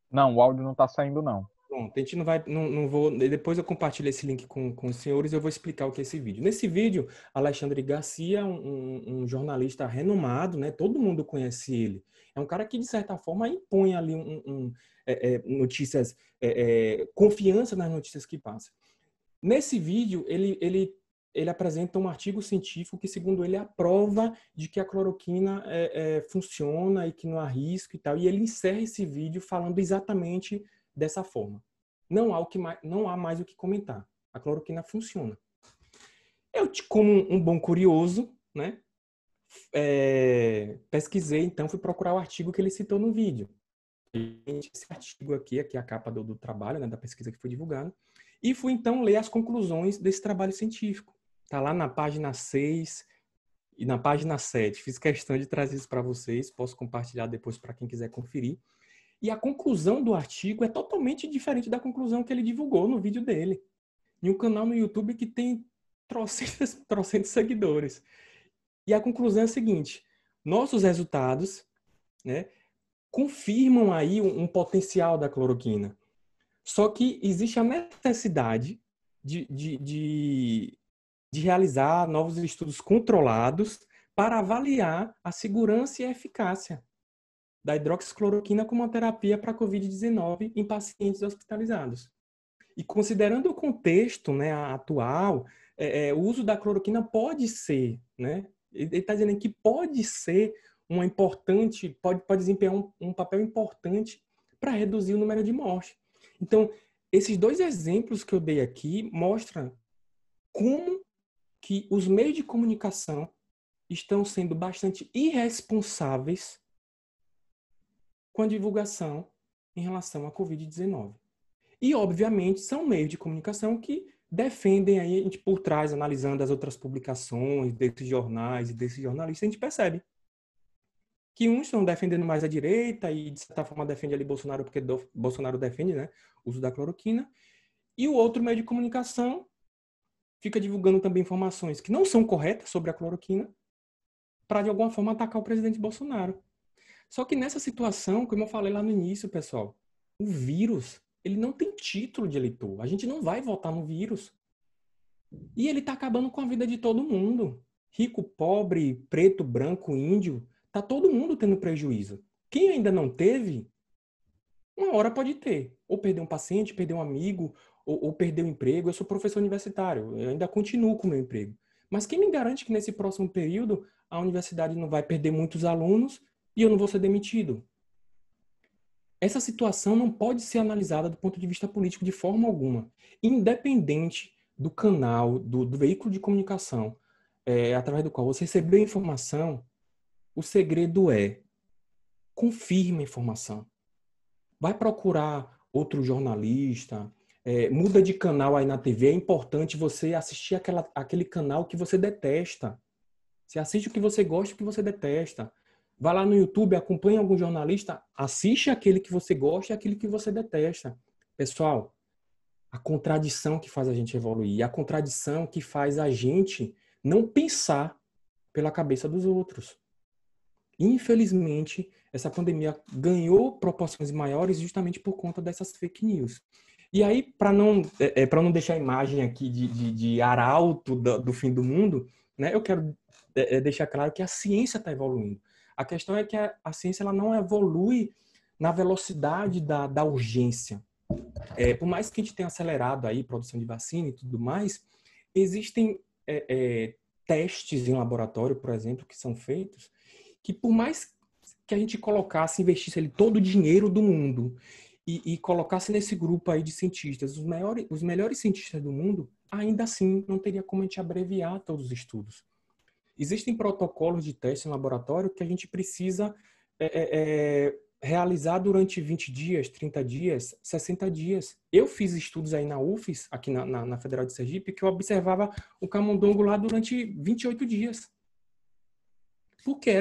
Não, o áudio não está saindo, não. Pronto, a gente não vou, depois eu compartilho esse link com os senhores e eu vou explicar o que é esse vídeo. Nesse vídeo, Alexandre Garcia, um jornalista renomado, né? Todo mundo conhece ele. É um cara que, de certa forma, impõe ali notícias, confiança nas notícias que passa. Nesse vídeo, ele apresenta um artigo científico que, segundo ele, é a prova de que a cloroquina funciona e que não há risco e tal. E ele encerra esse vídeo falando exatamente dessa forma. Não há mais o que comentar. A cloroquina funciona. Eu, como um bom curioso, né, pesquisei, então fui procurar o artigo que ele citou no vídeo. Esse artigo aqui é a capa do trabalho, né, da pesquisa que foi divulgada. E fui, então, ler as conclusões desse trabalho científico. Está lá na página 6 e na página 7. Fiz questão de trazer isso para vocês. Posso compartilhar depois para quem quiser conferir. E a conclusão do artigo é totalmente diferente da conclusão que ele divulgou no vídeo dele. Em um canal no YouTube que tem trocentos seguidores. E a conclusão é a seguinte: nossos resultados, né, confirmam aí um potencial da cloroquina. Só que existe a necessidade de realizar novos estudos controlados para avaliar a segurança e a eficácia da hidroxicloroquina como uma terapia para a Covid-19 em pacientes hospitalizados. E considerando o contexto, né, atual, o uso da cloroquina pode ser, né, ele está dizendo que pode ser uma importante, pode desempenhar um papel importante para reduzir o número de mortes. Então, esses dois exemplos que eu dei aqui mostram como que os meios de comunicação estão sendo bastante irresponsáveis com a divulgação em relação à Covid-19. E, obviamente, são meios de comunicação que defendem aí, a gente por trás, analisando as outras publicações desses jornais e desses jornalistas, a gente percebe que uns estão defendendo mais a direita e, de certa forma, defende ali Bolsonaro, porque Bolsonaro defende, né, o uso da cloroquina, e o outro meio de comunicação fica divulgando também informações que não são corretas sobre a cloroquina para, de alguma forma, atacar o presidente Bolsonaro. Só que nessa situação, como eu falei lá no início, pessoal, o vírus, ele não tem título de eleitor. A gente não vai votar no vírus. E ele está acabando com a vida de todo mundo. Rico, pobre, preto, branco, índio, tá todo mundo tendo prejuízo. Quem ainda não teve, uma hora pode ter. Ou perder um paciente, perder um amigo, ou perder um emprego. Eu sou professor universitário, eu ainda continuo com o meu emprego. Mas quem me garante que nesse próximo período a universidade não vai perder muitos alunos e eu não vou ser demitido? essa situação não pode ser analisada do ponto de vista político de forma alguma, independente do canal, do veículo de comunicação através do qual você recebeu a informação. O segredo é: confirme a informação. Vai procurar outro jornalista, muda de canal aí na TV. É importante você assistir aquele canal que você detesta. Você assiste o que você gosta e o que você detesta. Vai lá no YouTube, acompanha algum jornalista, assiste aquele que você gosta e aquele que você detesta. Pessoal, a contradição que faz a gente evoluir, a contradição que faz a gente não pensar pela cabeça dos outros. Infelizmente, essa pandemia ganhou proporções maiores justamente por conta dessas fake news. E aí, para não deixar a imagem aqui de arauto do fim do mundo, né, eu quero deixar claro que a ciência está evoluindo. A questão é que a ciência ela não evolui na velocidade da urgência. Por mais que a gente tenha acelerado aí a produção de vacina e tudo mais, existem testes em laboratório, por exemplo, que são feitos, que por mais que a gente colocasse, investisse ali todo o dinheiro do mundo e colocasse nesse grupo aí de cientistas, os melhores cientistas do mundo, ainda assim não teria como a gente abreviar todos os estudos. Existem protocolos de teste em laboratório que a gente precisa realizar durante 20 dias, 30 dias, 60 dias. Eu fiz estudos aí na UFES, aqui na Federal de Sergipe, que eu observava o camundongo lá durante 28 dias. Porque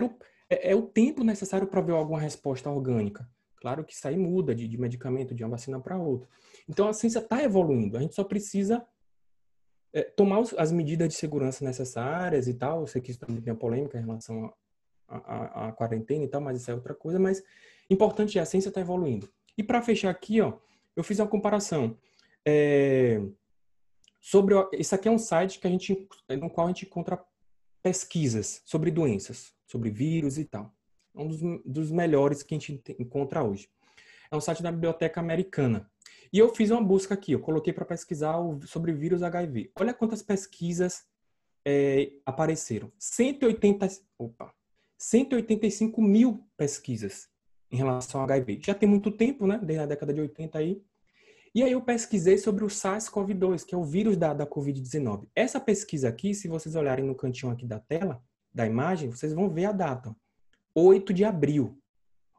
é o tempo necessário para ver alguma resposta orgânica. Claro que isso aí muda de medicamento, de uma vacina para outra. Então a ciência está evoluindo, a gente só precisa tomar as medidas de segurança necessárias e tal. Eu sei que isso também tem polêmica em relação à quarentena e tal, mas isso é outra coisa. Mas importante é a ciência está evoluindo. E para fechar aqui, ó, eu fiz uma comparação sobre isso aqui é um site no qual a gente encontra pesquisas sobre doenças, sobre vírus e tal. É um dos melhores que a gente encontra hoje. É um site da Biblioteca Americana. E eu fiz uma busca aqui, eu coloquei para pesquisar sobre vírus HIV. Olha quantas pesquisas apareceram. 185 mil pesquisas em relação ao HIV. Já tem muito tempo, né? Desde a década de 80 aí. E aí eu pesquisei sobre o SARS-CoV-2, que é o vírus da Covid-19. Essa pesquisa aqui, se vocês olharem no cantinho aqui da tela, da imagem, vocês vão ver a data. 8 de abril.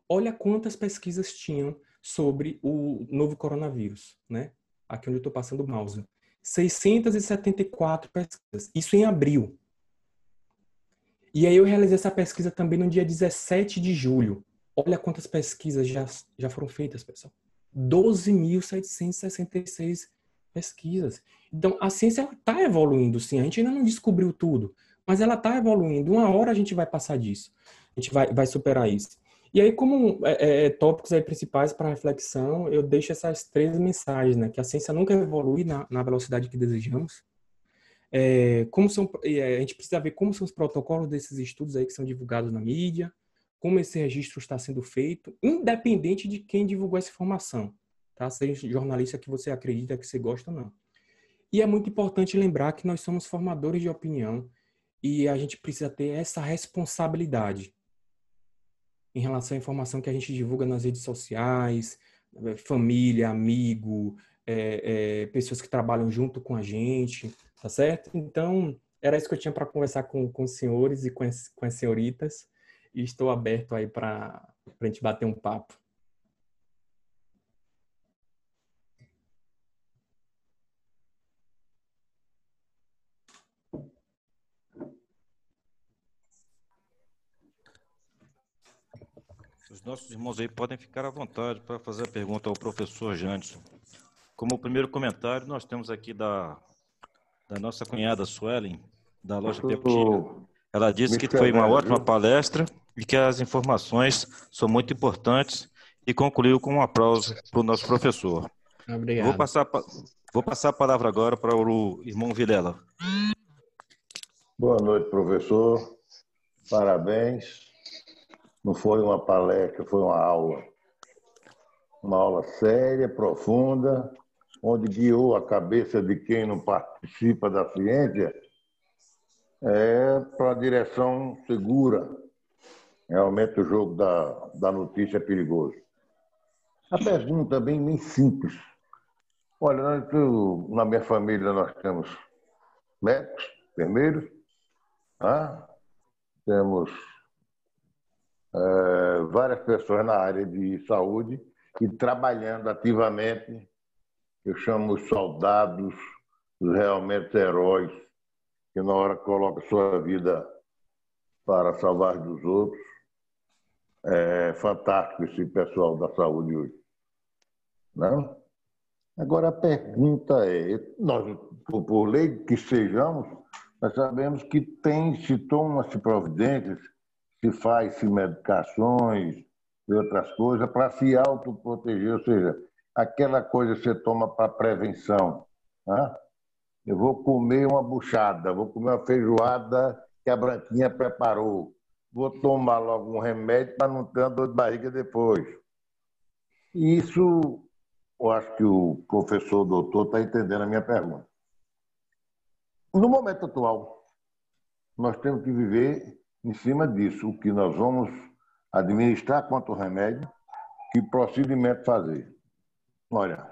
Olha quantas pesquisas tinham sobre o novo coronavírus, né? Aqui onde eu estou passando o mouse. 674 pesquisas. Isso em abril. E aí eu realizei essa pesquisa também no dia 17 de julho. Olha quantas pesquisas já foram feitas, pessoal. 12.766 pesquisas. Então, a ciência está evoluindo, sim. A gente ainda não descobriu tudo, mas ela está evoluindo. Uma hora a gente vai passar disso. A gente vai superar isso. E aí, como tópicos aí principais para reflexão, eu deixo essas 3 mensagens, né? Que a ciência nunca evolui na velocidade que desejamos. A gente precisa ver como são os protocolos desses estudos aí que são divulgados na mídia, como esse registro está sendo feito, independente de quem divulgou essa informação, tá? Seja jornalista que você acredita, que você gosta ou não. E é muito importante lembrar que nós somos formadores de opinião e a gente precisa ter essa responsabilidade em relação à informação que a gente divulga nas redes sociais, família, amigo, pessoas que trabalham junto com a gente, tá certo? Então, era isso que eu tinha para conversar com os senhores e com as senhoritas. E estou aberto aí para a gente bater um papo. Os nossos irmãos aí podem ficar à vontade para fazer a pergunta ao professor Jandson. Como primeiro comentário, nós temos aqui da nossa cunhada Suelen, da loja Peptia. Ela disse que foi uma ótima palestra e que as informações são muito importantes e concluiu com um aplauso para o nosso professor. Obrigado. Vou passar a palavra agora para o irmão Vilela. Boa noite, professor. Parabéns. Não foi uma palestra, foi uma aula. Uma aula séria, profunda, onde guiou a cabeça de quem não participa da ciência para a direção segura. Realmente o jogo da notícia é perigoso. A pergunta é bem simples. Olha, na minha família nós temos médicos, enfermeiros, tá? Temos várias pessoas na área de saúde e trabalhando ativamente. Eu chamo os soldados, os realmente heróis, que na hora colocam sua vida para salvar dos outros. É fantástico esse pessoal da saúde hoje. Não? Agora a pergunta é, nós, por lei que sejamos, nós sabemos que se toma-se providências, se faz-se medicações e outras coisas para se autoproteger, ou seja, aquela coisa que você toma para prevenção. Né? Eu vou comer uma buchada, vou comer uma feijoada que a Branquinha preparou, vou tomar logo um remédio para não ter uma dor de barriga depois. E isso, eu acho que o professor doutor está entendendo a minha pergunta. No momento atual, nós temos que viver em cima disso, o que nós vamos administrar quanto remédio, que procedimento fazer. Olha,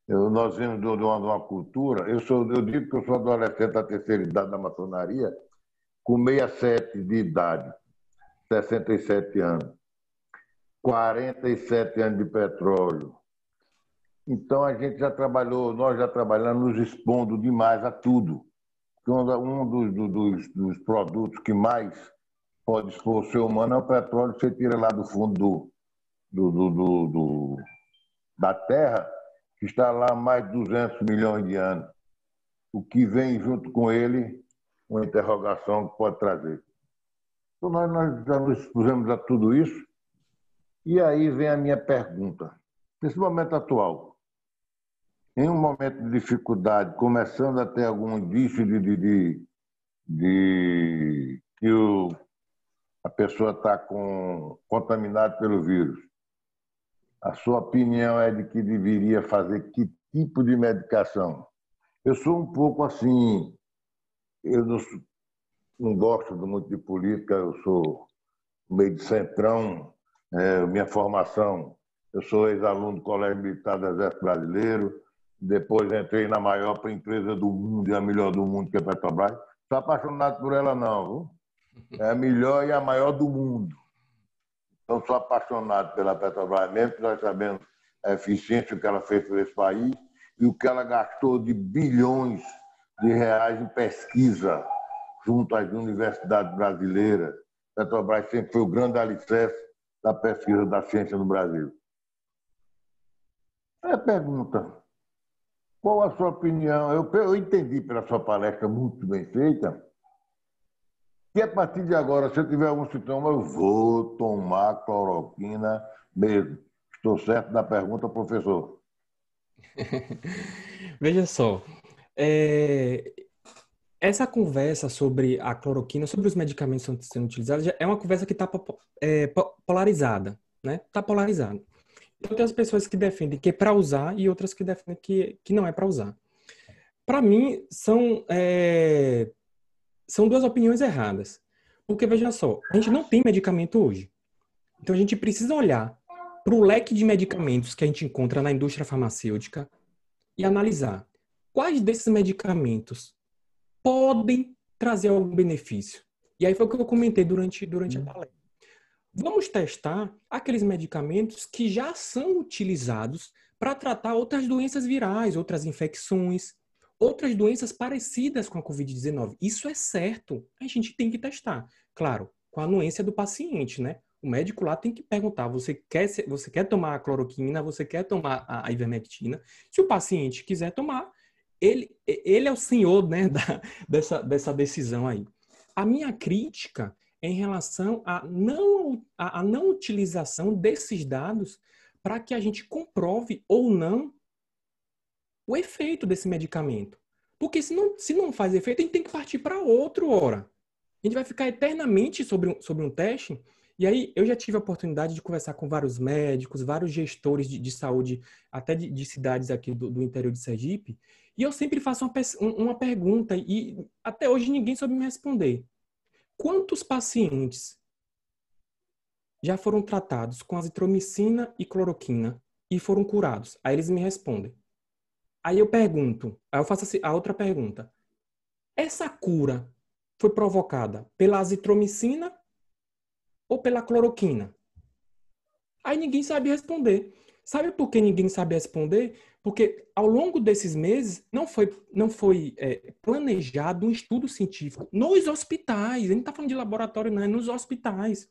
nós vimos de uma cultura, eu digo que eu sou adolescente da terceira idade da maçonaria, com 67 de idade, 67 anos, 47 anos de petróleo. Então a gente já trabalhou, nós já trabalhamos nos expondo demais a tudo. Um dos produtos que mais pode expor o ser humano é o petróleo que você tira lá do fundo da Terra, que está lá há mais de 200 milhões de anos. O que vem junto com ele, uma interrogação que pode trazer. Então nós já nos expusemos a tudo isso, e aí vem a minha pergunta. Nesse momento atual, em um momento de dificuldade, começando a ter algum indício de que a pessoa está contaminada pelo vírus, a sua opinião é de que deveria fazer que tipo de medicação? Eu sou um pouco assim, eu não gosto muito de política, eu sou meio de centrão, minha formação, eu sou ex-aluno do Colégio Militar do Exército Brasileiro, depois entrei na maior empresa do mundo e a melhor do mundo, que é a Petrobras. Não sou apaixonado por ela, não. Viu? É a melhor e a maior do mundo. Então, sou apaixonado pela Petrobras, mesmo que nós sabemos a eficiência que ela fez por esse país e o que ela gastou de bilhões de reais em pesquisa junto às universidades brasileiras. A Petrobras sempre foi o grande alicerce da pesquisa da ciência no Brasil. A pergunta, qual a sua opinião? Eu entendi pela sua palestra muito bem feita que a partir de agora, se eu tiver algum sintoma, eu vou tomar cloroquina mesmo. Estou certo na pergunta, professor? Veja só, essa conversa sobre a cloroquina, sobre os medicamentos que estão sendo utilizados, é uma conversa que está polarizada, né? Está polarizada. Então, tem as pessoas que defendem que é para usar e outras que defendem que não é para usar. Para mim, são duas opiniões erradas. Porque, veja só, a gente não tem medicamento hoje. Então, a gente precisa olhar para o leque de medicamentos que a gente encontra na indústria farmacêutica e analisar quais desses medicamentos podem trazer algum benefício. E aí foi o que eu comentei durante a palestra. Vamos testar aqueles medicamentos que já são utilizados para tratar outras doenças virais, outras infecções, outras doenças parecidas com a Covid-19. Isso é certo. A gente tem que testar. Claro, com a anuência do paciente, né? O médico lá tem que perguntar, você quer tomar a cloroquina, você quer tomar a ivermectina? Se o paciente quiser tomar, ele é o senhor, né, dessa decisão aí. A minha crítica é em relação à não utilização desses dados para que a gente comprove ou não o efeito desse medicamento. Porque se não faz efeito, a gente tem que partir para outro, ora. A gente vai ficar eternamente sobre um teste. E aí, eu já tive a oportunidade de conversar com vários médicos, vários gestores de saúde, até de cidades aqui do interior de Sergipe, e eu sempre faço uma pergunta, e até hoje ninguém soube me responder. Quantos pacientes já foram tratados com azitromicina e cloroquina e foram curados. Aí eles me respondem. Aí eu pergunto, aí eu faço assim, a outra pergunta. Essa cura foi provocada pela azitromicina ou pela cloroquina? Aí ninguém sabe responder. Sabe por que ninguém sabe responder? Porque ao longo desses meses não foi planejado um estudo científico nos hospitais. A gente não está falando de laboratório, não, é nos hospitais.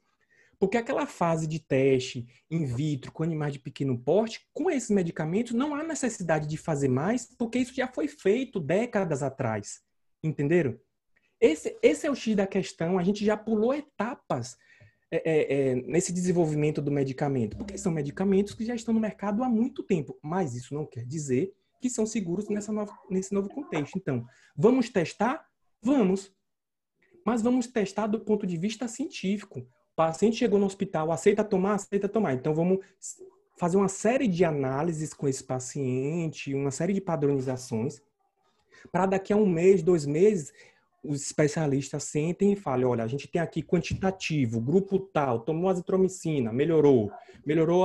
Porque aquela fase de teste in vitro com animais de pequeno porte, com esses medicamentos, não há necessidade de fazer mais, porque isso já foi feito décadas atrás. Entenderam? Esse é o X da questão. A gente já pulou etapas nesse desenvolvimento do medicamento, porque são medicamentos que já estão no mercado há muito tempo, mas isso não quer dizer que são seguros nesse novo contexto. Então, vamos testar? Vamos. Mas vamos testar do ponto de vista científico. O paciente chegou no hospital, aceita tomar? Aceita tomar. Então, vamos fazer uma série de análises com esse paciente, uma série de padronizações, para daqui a 1 mês, 2 meses, os especialistas sentem e falem, olha, a gente tem aqui quantitativo, grupo tal, tomou azitromicina, melhorou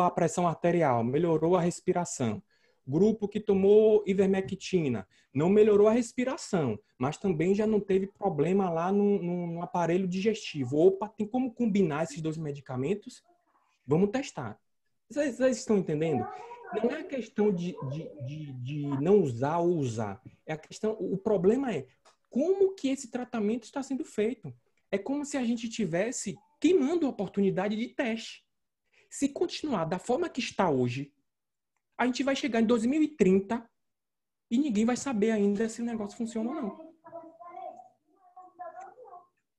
a pressão arterial, melhorou a respiração. Grupo que tomou ivermectina, não melhorou a respiração, mas também já não teve problema lá no aparelho digestivo. Opa, tem como combinar esses 2 medicamentos? Vamos testar. Vocês estão entendendo? Não é a questão de não usar ou usar. É a questão, o problema é como que esse tratamento está sendo feito. É como se a gente estivesse queimando a oportunidade de teste. Se continuar da forma que está hoje, a gente vai chegar em 2030 e ninguém vai saber ainda se o negócio funciona ou não.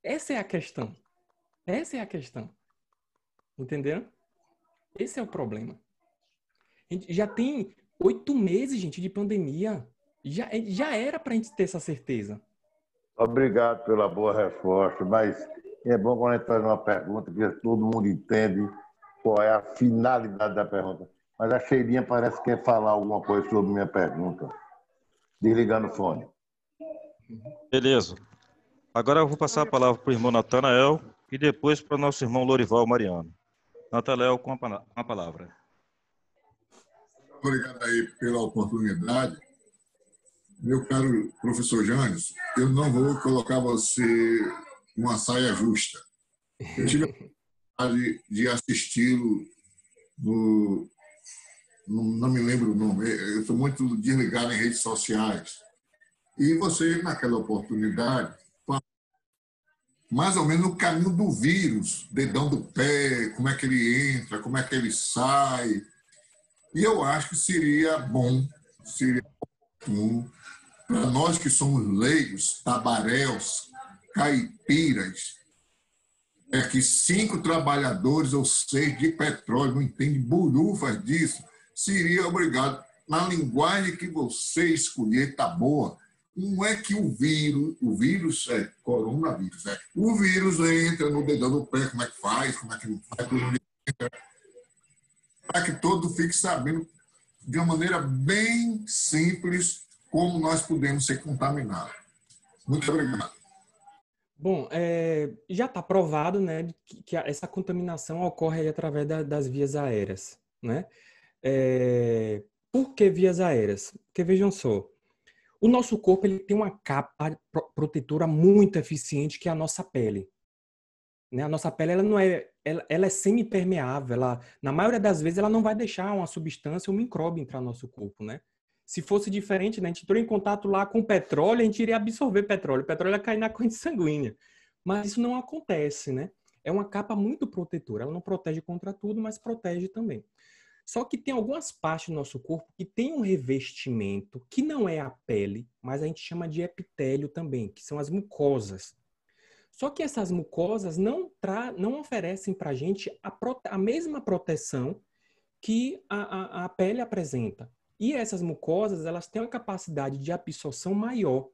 Essa é a questão. Essa é a questão. Entenderam? Esse é o problema. A gente já tem 8 meses, gente, de pandemia. Já era para a gente ter essa certeza. Obrigado pela boa resposta, mas é bom quando a gente faz uma pergunta que todo mundo entende qual é a finalidade da pergunta. Mas a Cheirinha parece que quer falar alguma coisa sobre minha pergunta. Desligando o fone. Beleza. Agora eu vou passar a palavra para o irmão Natanael e depois para o nosso irmão Lorival Mariano. Natanael com a palavra. Obrigado aí pela oportunidade. Meu caro professor Jânio, eu não vou colocar você numa saia justa. Eu tive a oportunidade de assisti-lo não me lembro o nome, eu estou muito desligado em redes sociais. E você, naquela oportunidade, mais ou menos no caminho do vírus, dedão do pé, como é que ele entra, como é que ele sai. E eu acho que seria bom, seria oportuno, para nós que somos leigos, tabaréus, caipiras, que 5 trabalhadores ou 6 de petróleo não entendem burufas disso, seria obrigado, na linguagem que você escolher, tá boa. Não é que o vírus é coronavírus, o vírus entra no dedão do pé, como é que faz, como é que não faz, para que todo fique sabendo de uma maneira bem simples como nós podemos ser contaminados. Muito obrigado. Bom, já está provado, né, que essa contaminação ocorre aí através das vias aéreas, né? Por que vias aéreas? Porque, vejam só, o nosso corpo ele tem uma capa protetora muito eficiente, que é a nossa pele. Né? A nossa pele ela é semi-permeável. Na maioria das vezes, ela não vai deixar uma substância, um micróbio entrar no nosso corpo, né? Se fosse diferente, né? A gente entrou em contato lá com petróleo, a gente iria absorver petróleo. O petróleo ia cair na corrente sanguínea. Mas isso não acontece, né? É uma capa muito protetora. Ela não protege contra tudo, mas protege também. Só que tem algumas partes do nosso corpo que tem um revestimento, que não é a pele, mas a gente chama de epitélio também, que são as mucosas. Só que essas mucosas não oferecem para a gente a mesma proteção que a pele apresenta. E essas mucosas, elas têm uma capacidade de absorção maior.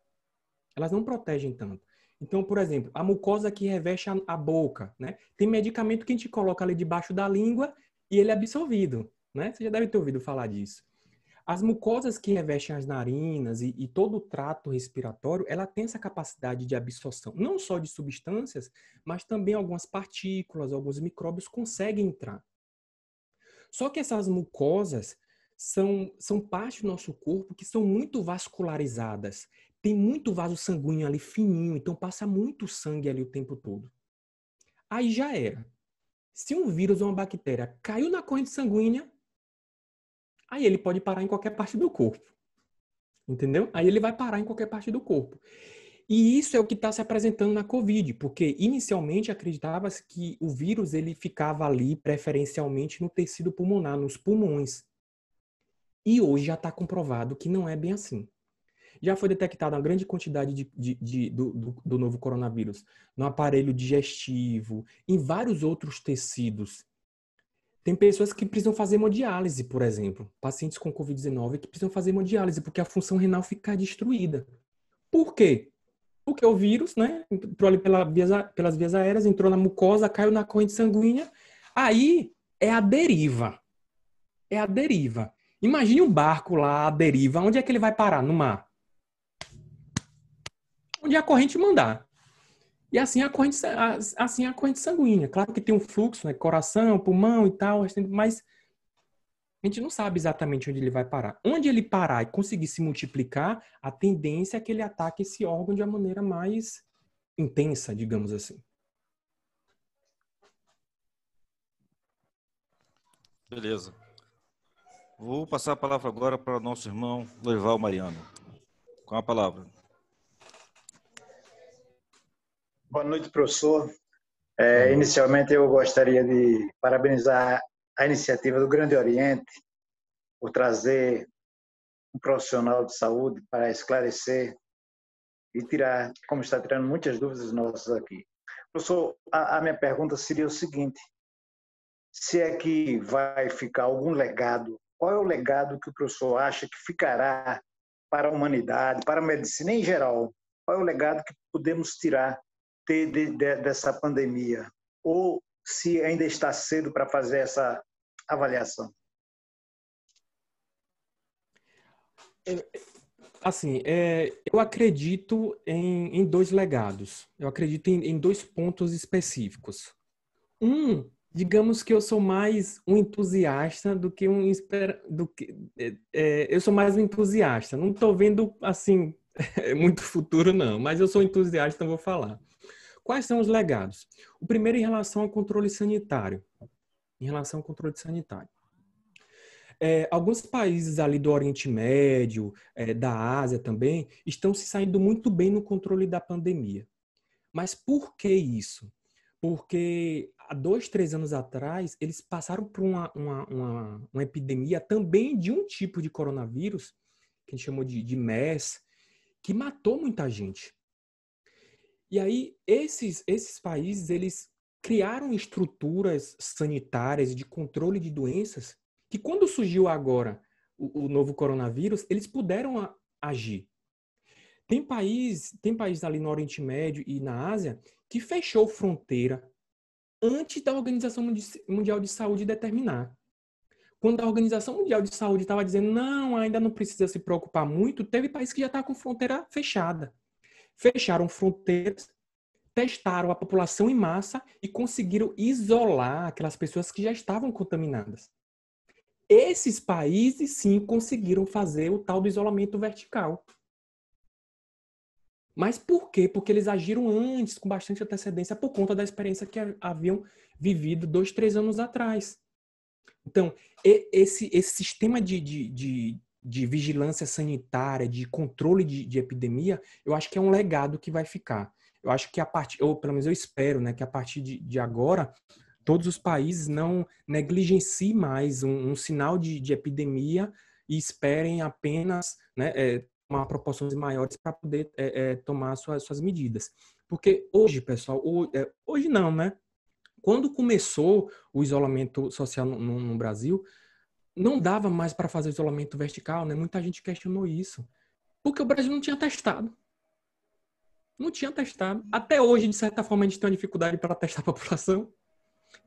Elas não protegem tanto. Então, por exemplo, a mucosa que reveste a boca, né? Tem medicamento que a gente coloca ali debaixo da língua e ele é absorvido, né? Você já deve ter ouvido falar disso. As mucosas que revestem as narinas e todo o trato respiratório, ela tem essa capacidade de absorção, não só de substâncias, mas também algumas partículas, alguns micróbios conseguem entrar. Só que essas mucosas, são partes do nosso corpo que são muito vascularizadas. Tem muito vaso sanguíneo ali fininho, então passa muito sangue ali o tempo todo. Aí já era. Se um vírus ou uma bactéria caiu na corrente sanguínea, aí ele pode parar em qualquer parte do corpo. Entendeu? Aí ele vai parar em qualquer parte do corpo. E isso é o que está se apresentando na Covid, porque inicialmente acreditava-se que o vírus ele ficava ali preferencialmente no tecido pulmonar, nos pulmões. E hoje já está comprovado que não é bem assim. Já foi detectada uma grande quantidade do novo coronavírus no aparelho digestivo, em vários outros tecidos. Tem pessoas que precisam fazer hemodiálise, por exemplo. Pacientes com Covid-19 que precisam fazer hemodiálise porque a função renal fica destruída. Por quê? Porque o vírus, né, entrou ali pelas vias aéreas, entrou na mucosa, caiu na corrente sanguínea. Aí é a deriva. É a deriva. Imagine um barco lá, a deriva. Onde é que ele vai parar? No mar. Onde a corrente mandar. E assim a corrente sanguínea. Claro que tem um fluxo, né? Coração, pulmão e tal, mas a gente não sabe exatamente onde ele vai parar. Onde ele parar e conseguir se multiplicar, a tendência é que ele ataque esse órgão de uma maneira mais intensa, digamos assim. Beleza. Vou passar a palavra agora para o nosso irmão Loival Mariano. Com a palavra. Boa noite, professor. Inicialmente, eu gostaria de parabenizar a iniciativa do Grande Oriente por trazer um profissional de saúde para esclarecer e tirar, como está tirando muitas dúvidas nossas aqui. Professor, a minha pergunta seria o seguinte: se é que vai ficar algum legado, qual é o legado que o professor acha que ficará para a humanidade, para a medicina em geral? Qual é o legado que podemos tirar dessa pandemia? Ou se ainda está cedo para fazer essa avaliação? Assim, eu acredito em dois legados. Eu acredito em dois pontos específicos. Digamos que eu sou mais um entusiasta do que eu sou mais um entusiasta. Não estou vendo, assim, muito futuro, não. Mas eu sou entusiasta, então vou falar. Quais são os legados? O primeiro em relação ao controle sanitário. Alguns países ali do Oriente Médio, da Ásia também, estão se saindo muito bem no controle da pandemia. Mas por que isso? Porque há 2, 3 anos atrás, eles passaram por uma epidemia também de um tipo de coronavírus, que a gente chamou de MERS, que matou muita gente. E aí, esses países, eles criaram estruturas sanitárias de controle de doenças que, quando surgiu agora o novo coronavírus, eles puderam agir. Tem país ali no Oriente Médio e na Ásia que fechou fronteira antes da Organização Mundial de Saúde determinar. Quando a Organização Mundial de Saúde estava dizendo não, ainda não precisa se preocupar muito, teve país que já estava com fronteira fechada. Fecharam fronteiras, testaram a população em massa e conseguiram isolar aquelas pessoas que já estavam contaminadas. Esses países, sim, conseguiram fazer o tal do isolamento vertical. Mas por quê? Porque eles agiram antes, com bastante antecedência, por conta da experiência que haviam vivido 2, 3 anos atrás. Então, esse sistema de vigilância sanitária, de controle de epidemia, eu acho que é um legado que vai ficar. Eu acho que pelo menos eu espero, né, que a partir de agora, todos os países não negligenciem mais um sinal de epidemia e esperem apenas, né, tomar proporções maiores para poder tomar suas medidas. Porque hoje, pessoal, hoje não, né? Quando começou o isolamento social no Brasil, não dava mais para fazer isolamento vertical, né? Muita gente questionou isso. Porque o Brasil não tinha testado. Não tinha testado. Até hoje, de certa forma, a gente tem uma dificuldade para testar a população.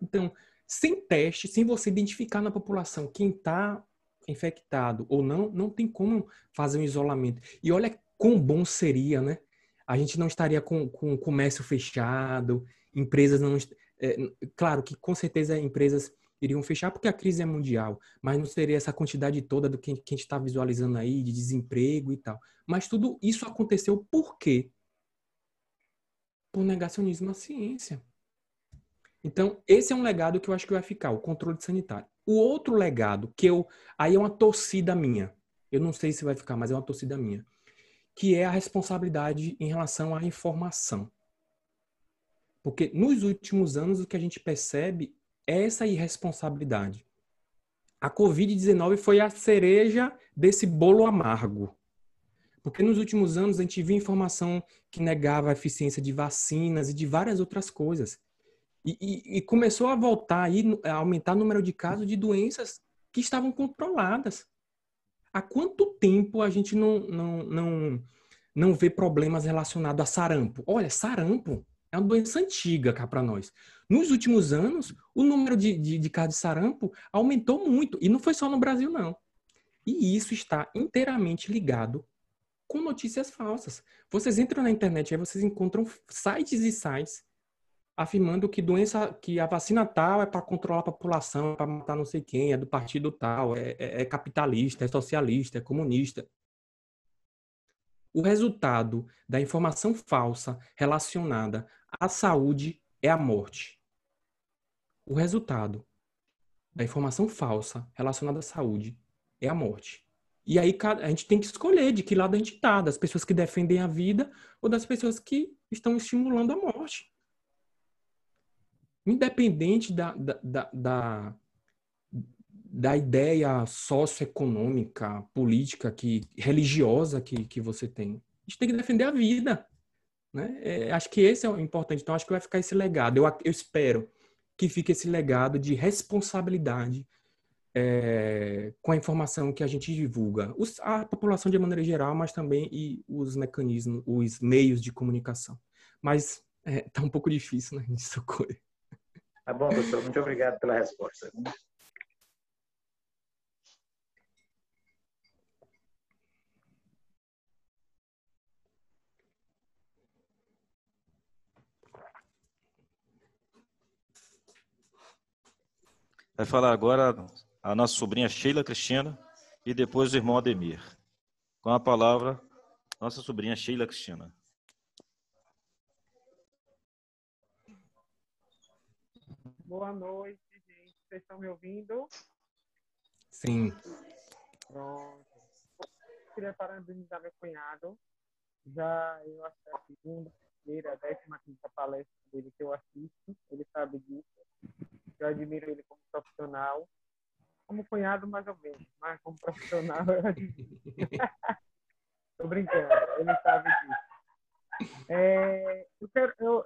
Então, sem teste, sem você identificar na população quem está infectado ou não, não tem como fazer um isolamento. E olha quão bom seria, né? A gente não estaria com o comércio fechado, empresas não... claro que com certeza empresas iriam fechar porque a crise é mundial, mas não seria essa quantidade toda do que a gente está visualizando aí, de desemprego e tal. Mas tudo isso aconteceu por quê? Por negacionismo à ciência. Então, esse é um legado que eu acho que vai ficar, o controle sanitário. O outro legado, aí é uma torcida minha, eu não sei se vai ficar, mas é uma torcida minha, que é a responsabilidade em relação à informação. Porque nos últimos anos o que a gente percebe é essa irresponsabilidade. A Covid-19 foi a cereja desse bolo amargo. Porque nos últimos anos a gente viu informação que negava a eficiência de vacinas e de várias outras coisas. E começou a voltar aí, a aumentar o número de casos de doenças que estavam controladas. Há quanto tempo a gente não vê problemas relacionados a sarampo? Olha, sarampo é uma doença antiga cá para nós. Nos últimos anos, o número de casos de sarampo aumentou muito. E não foi só no Brasil, não. E isso está inteiramente ligado com notícias falsas. Vocês entram na internet, aí vocês encontram sites e sites afirmando que a vacina tal é para controlar a população, é para matar não sei quem, é do partido tal, é capitalista, é socialista, é comunista. O resultado da informação falsa relacionada à saúde é a morte. O resultado da informação falsa relacionada à saúde é a morte. E aí a gente tem que escolher de que lado a gente está, das pessoas que defendem a vida ou das pessoas que estão estimulando a morte. Independente da ideia socioeconômica, política, religiosa que você tem. A gente tem que defender a vida. Né? Acho que esse é o importante. Então, acho que vai ficar esse legado. Eu espero que fique esse legado de responsabilidade com a informação que a gente divulga. A população de maneira geral, mas também os mecanismos, os meios de comunicação. Mas tá um pouco difícil, né, de socorrer. Tá bom, professor. Muito obrigado pela resposta. Vai falar agora a nossa sobrinha Sheila Cristina e depois o irmão Ademir. Com a palavra, nossa sobrinha Sheila Cristina. Boa noite, gente. Vocês estão me ouvindo? Sim. Pronto. Queria parabenizar meu cunhado. Eu acho que é a segunda, terceira, 15ª palestra dele que eu assisto. Ele sabe disso. Eu admiro ele como profissional. Como cunhado, mais ou menos. Mas como profissional, eu admiro. Tô brincando. Ele sabe disso.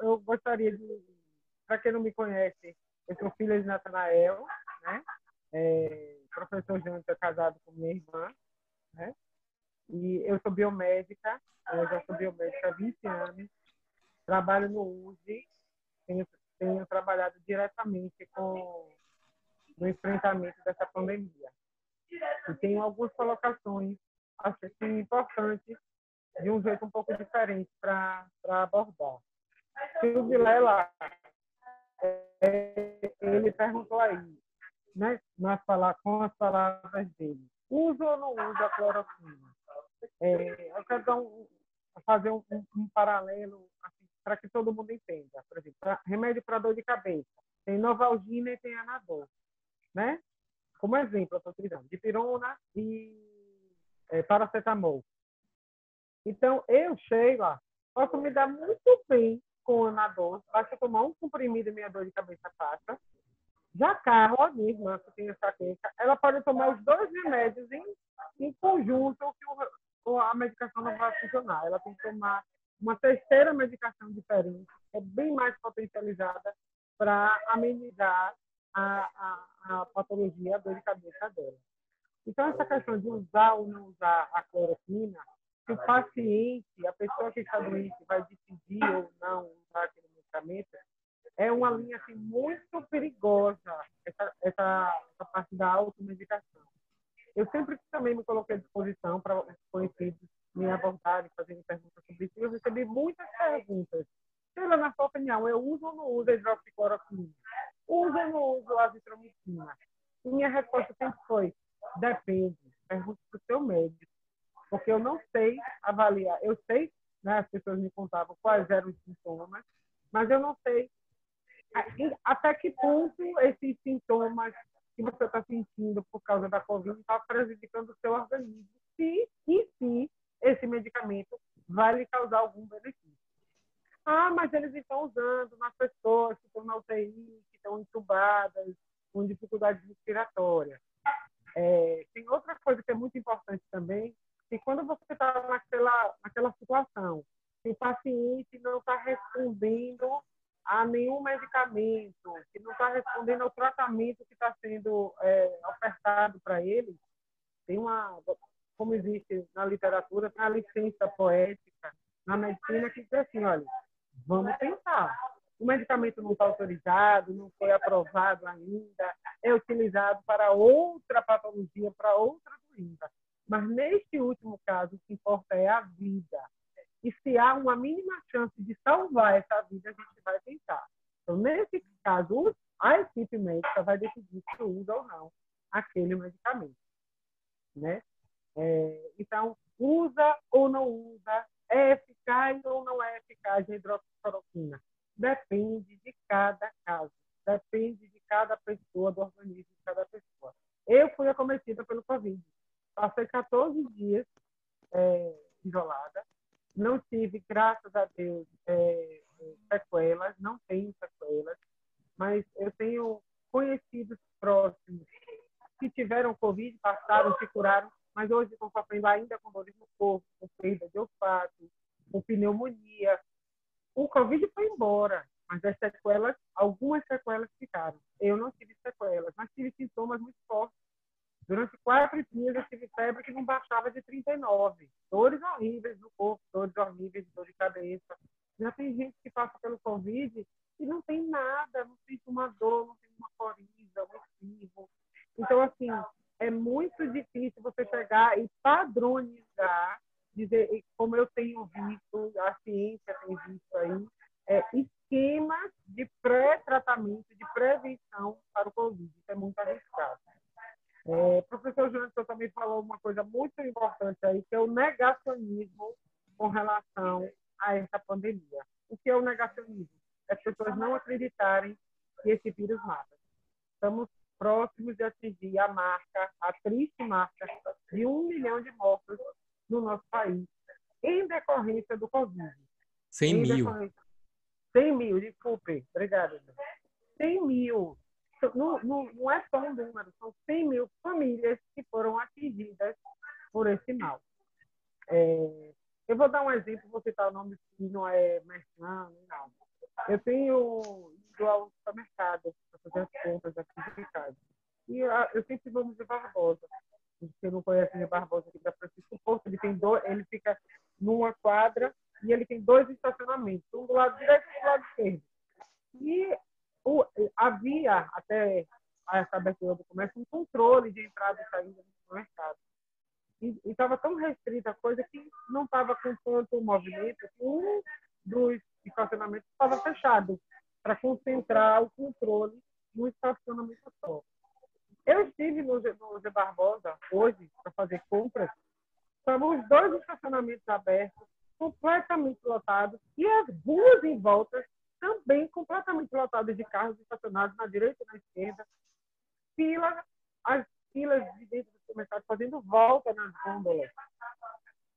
Eu gostaria de... Para quem não me conhece, eu sou filha de Natanael, né? Professor Jânio é casado com minha irmã, né? E eu sou biomédica, eu já sou biomédica há 20 anos, trabalho no USE, tenho trabalhado diretamente no enfrentamento dessa pandemia. E tenho algumas colocações, acho que importantes, de um jeito um pouco diferente para abordar. O Vilela, ele perguntou aí, né, com as palavras dele, usa ou não usa a cloroquina? Eu quero fazer um paralelo assim, para que todo mundo entenda. Por exemplo, remédio para dor de cabeça. Tem Novalgina e tem Anadol. Né? Como exemplo, eu estou utilizando dipirona e paracetamol. Então, Sheila, posso me dar muito bem com Anadol. Basta tomar um comprimido e minha dor de cabeça passa. Já Carla, minha irmã, que tem enxaqueca, ela pode tomar os dois remédios em conjunto, que a medicação não vai funcionar. Ela tem que tomar uma terceira medicação diferente, é bem mais potencializada para amenizar a patologia, a dor de cabeça dela. Então, essa questão de usar ou não usar a cloroquina, se o paciente, a pessoa que está doente, vai decidir ou não usar aquele medicamento, é uma linha assim, muito perigosa, essa parte da automedicação. Eu sempre também me coloquei à disposição para os conhecidos me abordarem, fazerem perguntas sobre isso. Eu recebi muitas perguntas. Sheila, na sua opinião, eu uso ou não uso a hidroxicloroquina? Uso ou não uso azitromicina? E minha resposta sempre foi, depende, pergunte para o seu médico, porque eu não sei avaliar. Eu sei, né, as pessoas me contavam quais eram os sintomas, mas eu não sei até que ponto esses sintomas que você está sentindo por causa da Covid está prejudicando o seu organismo, se esse medicamento vai lhe causar algum benefício. Ah, mas eles estão usando nas pessoas que estão na UTI, que estão entubadas, com dificuldade respiratória. Tem outra coisa que é muito importante também, que quando você está naquela situação, que o paciente não está respondendo a nenhum medicamento, que não está respondendo ao tratamento que está sendo ofertado para ele, tem como existe na literatura, tem a licença poética na medicina que diz assim, olha, vamos tentar. O medicamento não está autorizado, não foi aprovado ainda, é utilizado para outra patologia, para outra doença. Mas neste último caso, o que importa é a vida. E se há uma mínima chance de salvar essa vida, a gente vai tentar. Então, nesse caso, a equipe médica vai decidir se usa ou não aquele medicamento, né? Então, usa ou não usa, é eficaz ou não é eficaz a hidroxicloroquina? Depende de cada caso, depende de cada pessoa, do organismo de cada pessoa. Eu fui acometida pelo Covid. Passei 14 dias isolada, não tive, graças a Deus, sequelas, não tenho sequelas, mas eu tenho conhecidos próximos que tiveram Covid, passaram, se curaram, mas hoje estão sofrendo ainda com dores no corpo, com perda de olfato, com pneumonia. O Covid foi embora, mas as sequelas, algumas sequelas ficaram. Eu não tive sequelas, mas tive sintomas muito fortes. Durante 4 dias eu tive febre que não baixava de 39. Dores horríveis no corpo, dores horríveis, dor de cabeça. Já tem gente que passa pelo Covid e não tem nada, não tem uma dor, não tem uma coriza, um espirro. Então, assim, é muito difícil você chegar e padronizar, dizer, como eu tenho visto, a ciência tem visto aí, esquemas de pré-tratamento, de prevenção para o Covid. Isso é muito arriscado. O professor Jânio também falou uma coisa muito importante aí, que é o negacionismo com relação a essa pandemia. O que é o negacionismo? As pessoas não acreditarem que esse vírus mata. Estamos próximos de atingir a triste marca de 1 milhão de mortos no nosso país, em decorrência do Covid. 100 mil. 100 mil, desculpe. Obrigada. 100 mil. Não é só um número, são 100 mil famílias que foram atingidas por esse mal. Eu vou dar um exemplo, vou citar o nome que não é merchan, não. Eu tenho ido ao supermercado para fazer as compras aqui de casa. E eu sempre vou no Zé Barbosa. Você não conhece o Zé Barbosa aqui da Francisco Porto, ele fica numa quadra e ele tem 2 estacionamentos, um do lado direito e um do lado esquerdo. E havia, até essa abertura do comércio, um controle de entrada e saída no supermercado. E estava tão restrita a coisa que não estava com tanto movimento que um dos estacionamentos estava fechado para concentrar o controle no estacionamento só. Eu estive no Zé Barbosa hoje para fazer compras, estavam os 2 estacionamentos abertos, completamente lotados, e as ruas em volta também completamente lotadas de carros estacionados na direita e na esquerda, as filas de dentro do supermercado fazendo volta nas gôndolas.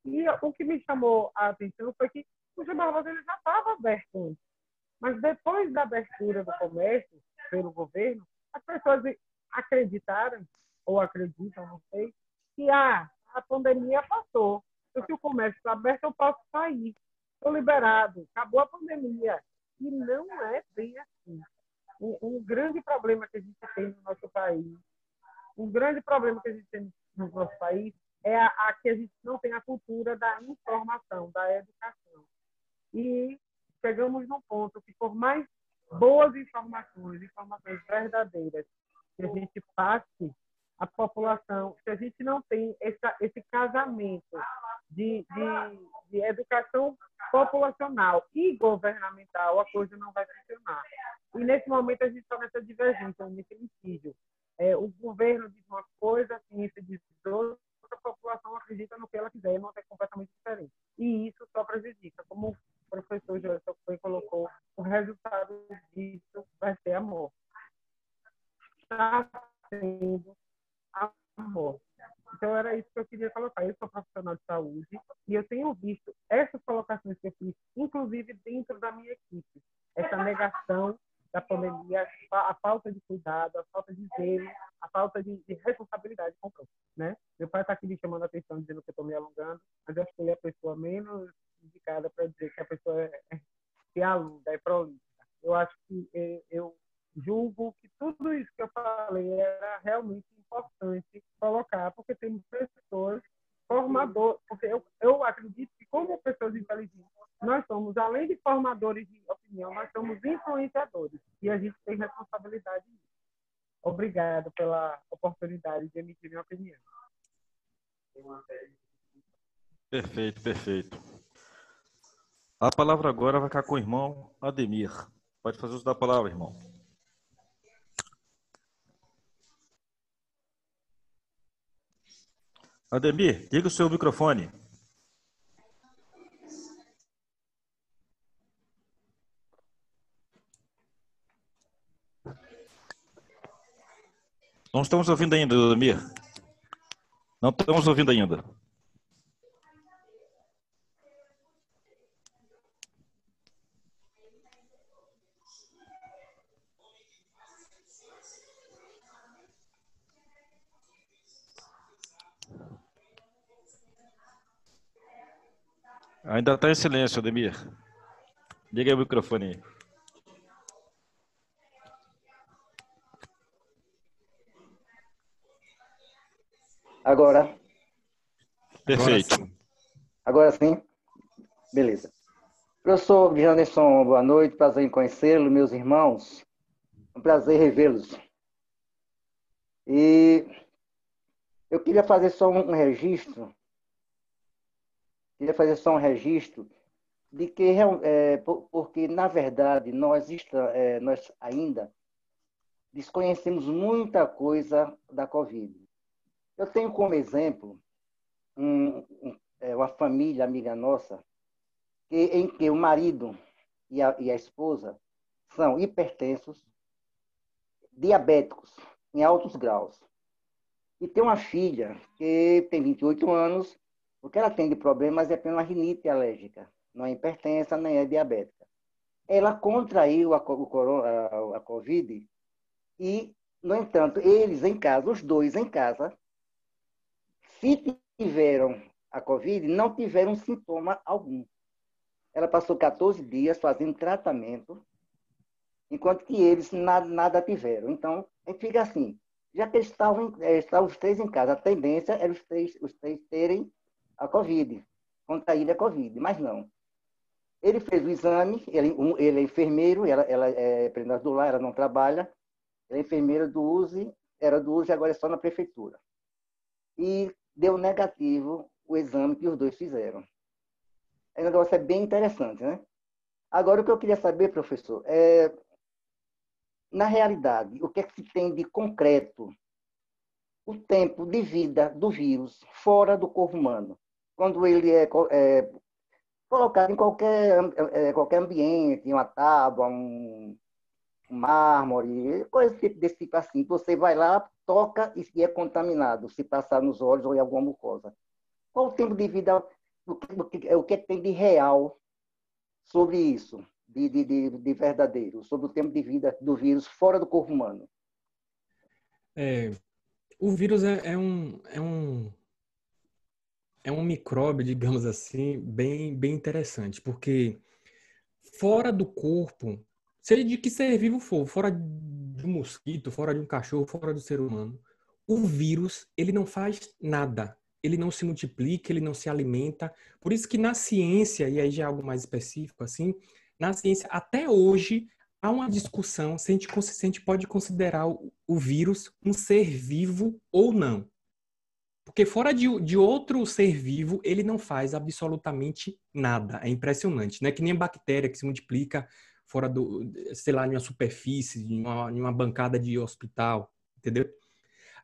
E o que me chamou a atenção foi que o Zé Barbosa já estava aberto antes. Mas depois da abertura do comércio pelo governo, as pessoas acreditaram, ou acreditam, não sei, que a pandemia passou. Então, se o comércio está aberto, eu posso sair. Estou liberado, acabou a pandemia. E não é bem assim. Um grande problema que a gente tem no nosso país, é que a gente não tem a cultura da informação, da educação. E chegamos num ponto que, por mais boas informações verdadeiras que a gente passe, a população, se a gente não tem esse casamento de educação populacional e governamental, a coisa não vai funcionar. E nesse momento a gente está nessa divergência, nesse litígio. O governo diz uma coisa, a ciência diz outra, a população acredita no que ela quiser, não é completamente diferente. E isso só prejudica. Como o professor Joelson colocou, o resultado disso vai ser a morte. Está sendo a morte. Então, era isso que eu queria colocar. Eu sou profissional de saúde e eu tenho visto essas colocações que eu fiz, inclusive dentro da minha equipe. Essa negação da pandemia, a falta de cuidado, a falta de zelo, a falta de responsabilidade com o próximo, né? Meu pai está aqui me chamando a atenção, dizendo que eu estou me alongando, mas eu acho que ele é a pessoa menos indicada para dizer que a pessoa é aluna, é prolífica. Eu acho que eu julgo que tudo isso que eu falei era realmente importante colocar, porque tem pessoas formadoras, porque eu acredito que como pessoas inteligentes, nós somos, além de formadores de opinião, nós somos influenciadores e a gente tem responsabilidade nisso. Obrigado pela oportunidade de emitir minha opinião. Perfeito, perfeito. A palavra agora vai ficar com o irmão Ademir. Pode fazer uso da palavra, irmão. Ademir, liga o seu microfone. Não estamos ouvindo ainda, Ademir. Não estamos ouvindo ainda. Ainda está em silêncio, Ademir. Liga aí o microfone aí. Agora. Perfeito. Agora sim? Beleza. Professor Janderson, boa noite. Prazer em conhecê-lo, meus irmãos. Um prazer revê-los. E eu queria fazer só um registro. De que, porque, na verdade, nós ainda desconhecemos muita coisa da Covid. Eu tenho como exemplo uma família amiga nossa, em que o marido e a esposa são hipertensos, diabéticos, em altos graus. E tem uma filha que tem 28 anos, o que ela tem de problemas é apenas uma rinite alérgica, não é hipertensa, nem é diabética. Ela contraiu a Covid e, no entanto, eles em casa, os dois em casa, se tiveram a Covid, não tiveram sintoma algum. Ela passou 14 dias fazendo tratamento, enquanto que eles nada tiveram. Então, fica assim, já que eles estavam os três em casa, a tendência era os três terem a Covid, contrair a Covid, mas não. Ele fez o exame, ele é enfermeiro, ela é prendada do lar, ela não trabalha, ela é enfermeira do USE, era do USE, agora é só na prefeitura. E deu negativo o exame que os dois fizeram. O negócio é bem interessante, né? Agora, o que eu queria saber, professor, na realidade, o que é que se tem de concreto? O tempo de vida do vírus fora do corpo humano, quando ele é colocado em qualquer ambiente, em uma tábua, um mármore, coisa desse tipo assim. Você vai lá, toca e é contaminado, se passar nos olhos ou em alguma mucosa. Qual o tempo de vida, o que tem de real sobre isso, de verdadeiro, sobre o tempo de vida do vírus fora do corpo humano? O vírus é um micróbio, digamos assim, bem interessante, porque fora do corpo, seja de que ser vivo for, fora de um mosquito, fora de um cachorro, fora do ser humano, o vírus, ele não faz nada. Ele não se multiplica, ele não se alimenta. Por isso que na ciência, e aí já é algo mais específico assim, na ciência, até hoje, há uma discussão se a gente pode considerar o vírus um ser vivo ou não. Porque fora de outro ser vivo, ele não faz absolutamente nada. É impressionante, né? Que nem a bactéria que se multiplica fora sei lá, em uma superfície, em uma bancada de hospital, entendeu?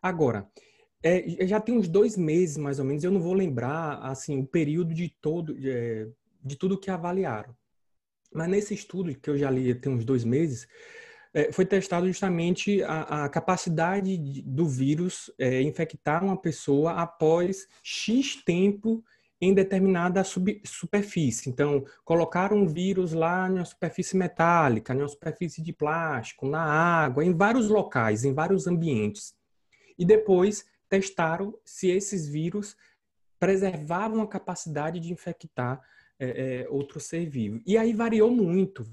Agora, já tem uns 2 meses, mais ou menos, eu não vou lembrar, assim, o período de tudo que avaliaram. Mas nesse estudo que eu já li tem uns 2 meses, foi testado justamente a capacidade do vírus infectar uma pessoa após X tempo em determinada superfície. Então, colocaram um vírus lá na superfície metálica, na superfície de plástico, na água, em vários locais, em vários ambientes. E depois testaram se esses vírus preservavam a capacidade de infectar outro ser vivo. E aí variou muito.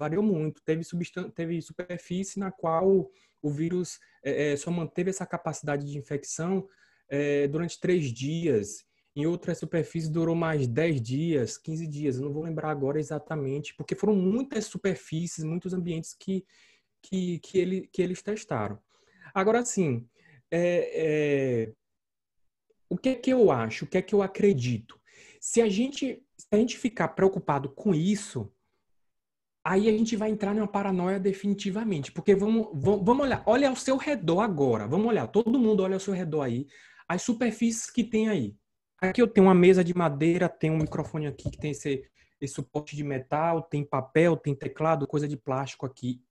Teve superfície na qual o vírus só manteve essa capacidade de infecção durante 3 dias. Em outras superfícies durou mais 10 dias, 15 dias. Eu não vou lembrar agora exatamente, porque foram muitas superfícies, muitos ambientes que eles testaram. Agora, sim, o que é que eu acho? O que é que eu acredito? Se a gente ficar preocupado com isso, aí a gente vai entrar numa paranoia definitivamente. Porque vamos olhar, olha ao seu redor agora. Vamos olhar, todo mundo olha ao seu redor aí, as superfícies que tem aí. Aqui eu tenho uma mesa de madeira, tem um microfone aqui que tem esse suporte de metal, tem papel, tem teclado, coisa de plástico aqui.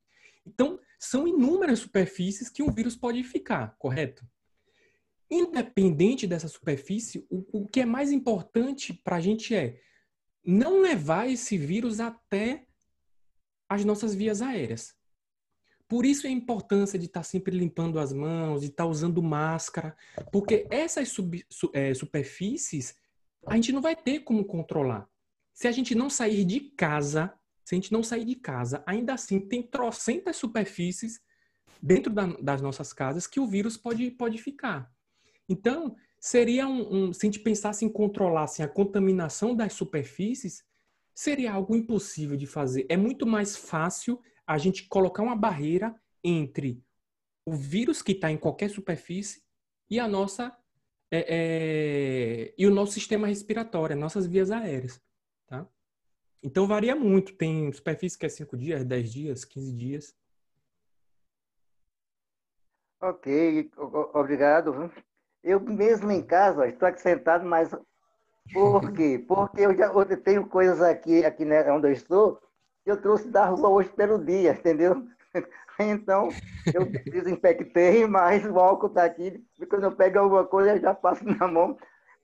Então, são inúmeras superfícies que um vírus pode ficar, correto? Independente dessa superfície, o que é mais importante para a gente é não levar esse vírus até as nossas vias aéreas. Por isso a importância de estar sempre limpando as mãos, de estar usando máscara, porque essas superfícies a gente não vai ter como controlar. Se a gente não sair de casa, ainda assim tem trocentas superfícies dentro das nossas casas que o vírus pode ficar. Então, seria se a gente pensasse em controlar assim, a contaminação das superfícies, seria algo impossível de fazer. É muito mais fácil a gente colocar uma barreira entre o vírus que está em qualquer superfície e e o nosso sistema respiratório, as nossas vias aéreas. Tá? Então, varia muito. Tem superfície que é 5 dias, 10 dias, 15 dias. Ok, obrigado. Eu mesmo em casa, estou aqui sentado, mas por quê? Porque eu tenho coisas aqui né, onde eu estou, que eu trouxe da rua hoje pelo dia, entendeu? Então, eu desinfectei, mas o álcool está aqui, e quando eu pego alguma coisa, eu já passo na mão.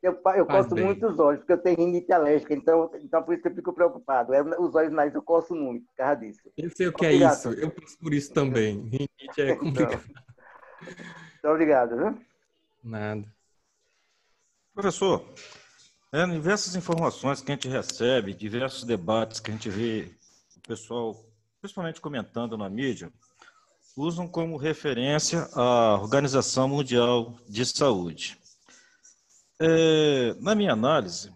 Eu coço muito os olhos, porque eu tenho rinite alérgica, então por isso que eu fico preocupado. Os olhos nariz eu coço muito, por causa disso. Eu sei o que obrigado. É isso, eu passo por isso também. Rinite é complicado. Muito obrigado, viu? Nada. Professor, diversas informações que a gente recebe, diversos debates que a gente vê o pessoal, principalmente comentando na mídia, usam como referência a Organização Mundial de Saúde. Na minha análise,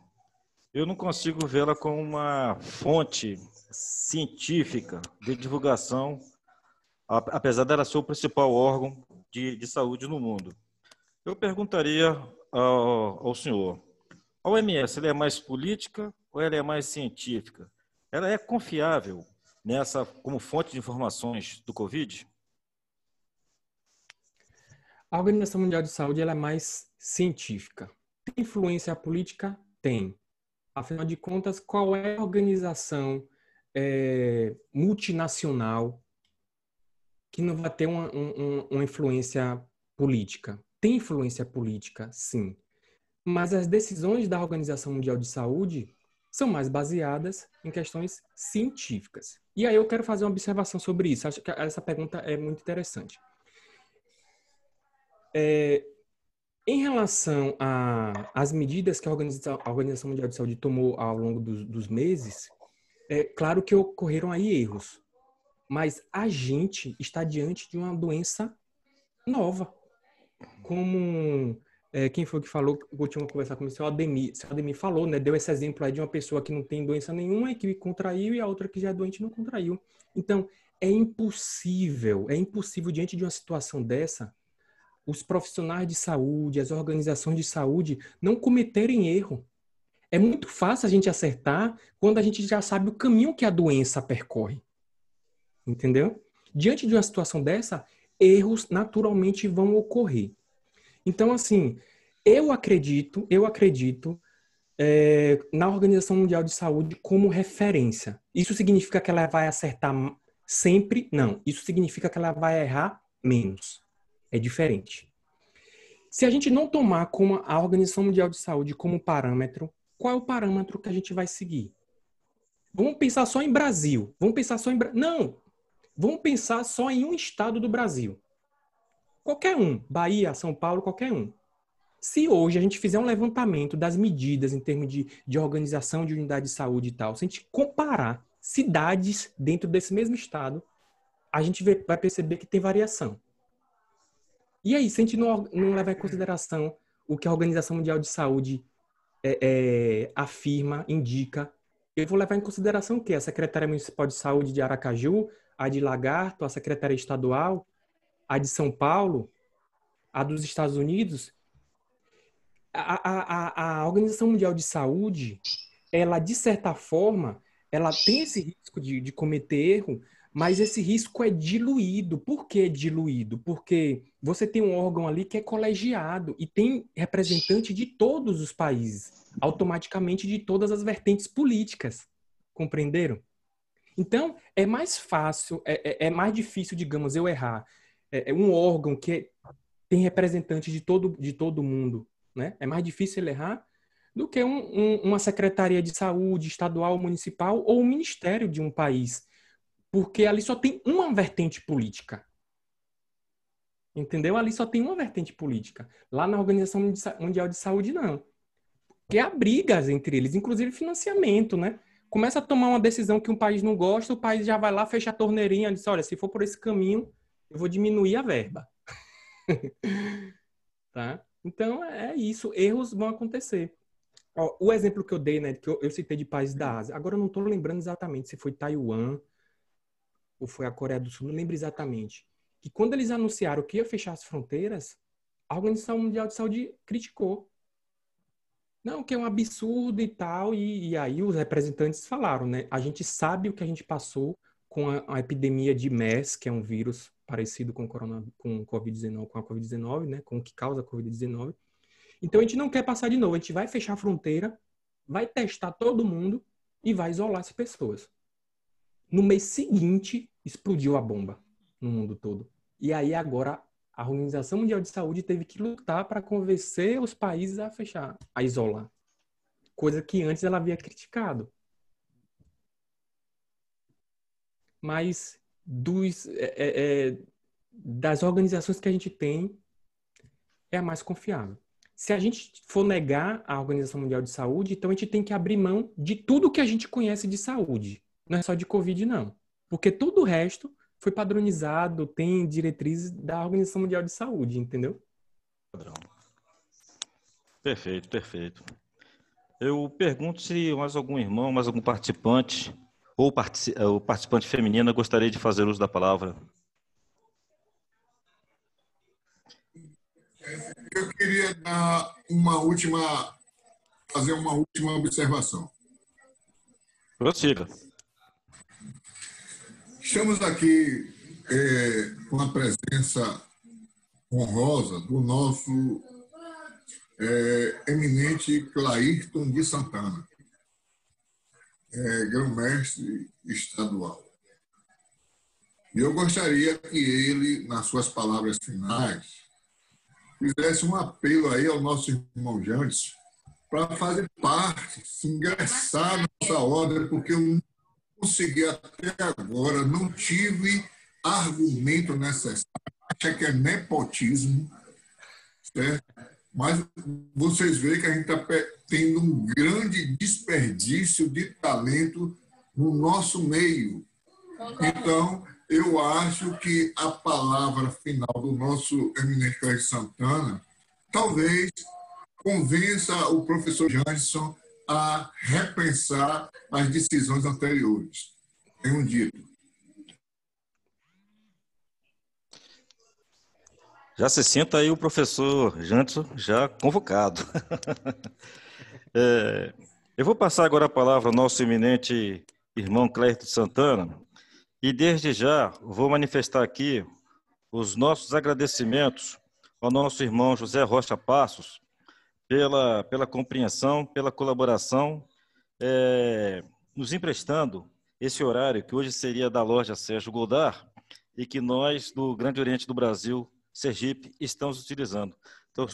eu não consigo vê-la como uma fonte científica de divulgação, apesar dela ser o principal órgão de saúde no mundo. Eu perguntaria ao senhor, a OMS, ela é mais política ou ela é mais científica? Ela é confiável nessa como fonte de informações do Covid? A Organização Mundial de Saúde ela é mais científica. Tem influência política? Tem. Afinal de contas, qual é a organização multinacional que não vai ter uma influência política? Tem influência política, sim. Mas as decisões da Organização Mundial de Saúde são mais baseadas em questões científicas. E aí eu quero fazer uma observação sobre isso. Acho que essa pergunta é muito interessante. Em relação às medidas que a Organização Mundial de Saúde tomou ao longo dos meses, é claro que ocorreram aí erros. Mas a gente está diante de uma doença nova. Como quem foi que falou, eu tinha que conversar com o seu Ademir falou, né, deu esse exemplo aí de uma pessoa que não tem doença nenhuma e que contraiu e a outra que já é doente não contraiu. Então, é impossível diante de uma situação dessa, os profissionais de saúde, as organizações de saúde não cometerem erro. É muito fácil a gente acertar quando a gente já sabe o caminho que a doença percorre. Entendeu? Diante de uma situação dessa, erros naturalmente vão ocorrer. Então, assim, eu acredito na Organização Mundial de Saúde como referência. Isso significa que ela vai acertar sempre? Não. Isso significa que ela vai errar menos. É diferente. Se a gente não tomar como a Organização Mundial de Saúde como parâmetro, qual é o parâmetro que a gente vai seguir? Vamos pensar só em Brasil. Não. Vamos pensar só em um estado do Brasil. Qualquer um. Bahia, São Paulo, qualquer um. Se hoje a gente fizer um levantamento das medidas em termos de organização de unidade de saúde e tal, se a gente comparar cidades dentro desse mesmo estado, a gente vai perceber que tem variação. E aí, se a gente não levar em consideração o que a Organização Mundial de Saúde afirma, indica, eu vou levar em consideração o quê? A Secretaria Municipal de Saúde de Aracaju, a de Lagarto, a Secretaria Estadual, a de São Paulo, a dos Estados Unidos. A Organização Mundial de Saúde, ela, de certa forma, ela tem esse risco de cometer erro, mas esse risco é diluído. Por que diluído? Porque você tem um órgão ali que é colegiado e tem representante de todos os países, automaticamente de todas as vertentes políticas. Compreenderam? Então, é mais fácil, é mais difícil, digamos, eu errar. É um órgão que tem representante de todo mundo, né? É mais difícil ele errar do que uma secretaria de saúde estadual, municipal ou um ministério de um país. Porque ali só tem uma vertente política. Entendeu? Ali só tem uma vertente política. Lá na Organização Mundial de Saúde, não. Porque há brigas entre eles, inclusive financiamento, né? Começa a tomar uma decisão que um país não gosta, o país já vai lá, fecha a torneirinha e diz, olha, se for por esse caminho, eu vou diminuir a verba. Tá? Então, é isso. Erros vão acontecer. Ó, o exemplo que eu dei, né, que eu citei de países da Ásia, agora eu não estou lembrando exatamente se foi Taiwan ou foi a Coreia do Sul, não lembro exatamente. Que quando eles anunciaram que ia fechar as fronteiras, a Organização Mundial de Saúde criticou. Não, que é um absurdo e tal, e aí os representantes falaram, né? A gente sabe o que a gente passou com a epidemia de MERS, que é um vírus parecido com a Covid-19, né? Com o que causa a Covid-19. Então a gente não quer passar de novo, a gente vai fechar a fronteira, vai testar todo mundo e vai isolar as pessoas. No mês seguinte, explodiu a bomba no mundo todo. E aí agora a Organização Mundial de Saúde teve que lutar para convencer os países a fechar, a isolar. Coisa que antes ela havia criticado. Mas das organizações que a gente tem, é a mais confiável. Se a gente for negar a Organização Mundial de Saúde, então a gente tem que abrir mão de tudo que a gente conhece de saúde. Não é só de Covid, não. Porque todo o resto foi padronizado, tem diretrizes da Organização Mundial de Saúde, entendeu? Perfeito, perfeito. Eu pergunto se mais algum irmão, mais algum participante, ou participante feminina gostaria de fazer uso da palavra. Eu queria fazer uma última observação. Prossiga. Estamos aqui com a presença honrosa do nosso eminente Clairton de Santana, grão-mestre estadual. E eu gostaria que ele, nas suas palavras finais, fizesse um apelo aí ao nosso irmão Jantes para fazer parte, se ingressar na nossa ordem, porque eu não consegui até agora, não tive argumento necessário. Acha que é nepotismo, certo? Mas vocês veem que a gente está tendo um grande desperdício de talento no nosso meio. Então, eu acho que a palavra final do nosso eminente Clairton Santana talvez convença o professor Janson a repensar as decisões anteriores. Tenho dito. Já se sinta aí o professor Janderson já convocado. Eu vou passar agora a palavra ao nosso eminente irmão Cleito Santana e desde já vou manifestar aqui os nossos agradecimentos ao nosso irmão José Rocha Passos pela compreensão, pela colaboração, nos emprestando esse horário que hoje seria da loja Sérgio Goldar e que nós, do Grande Oriente do Brasil, Sergipe, estamos utilizando. Então,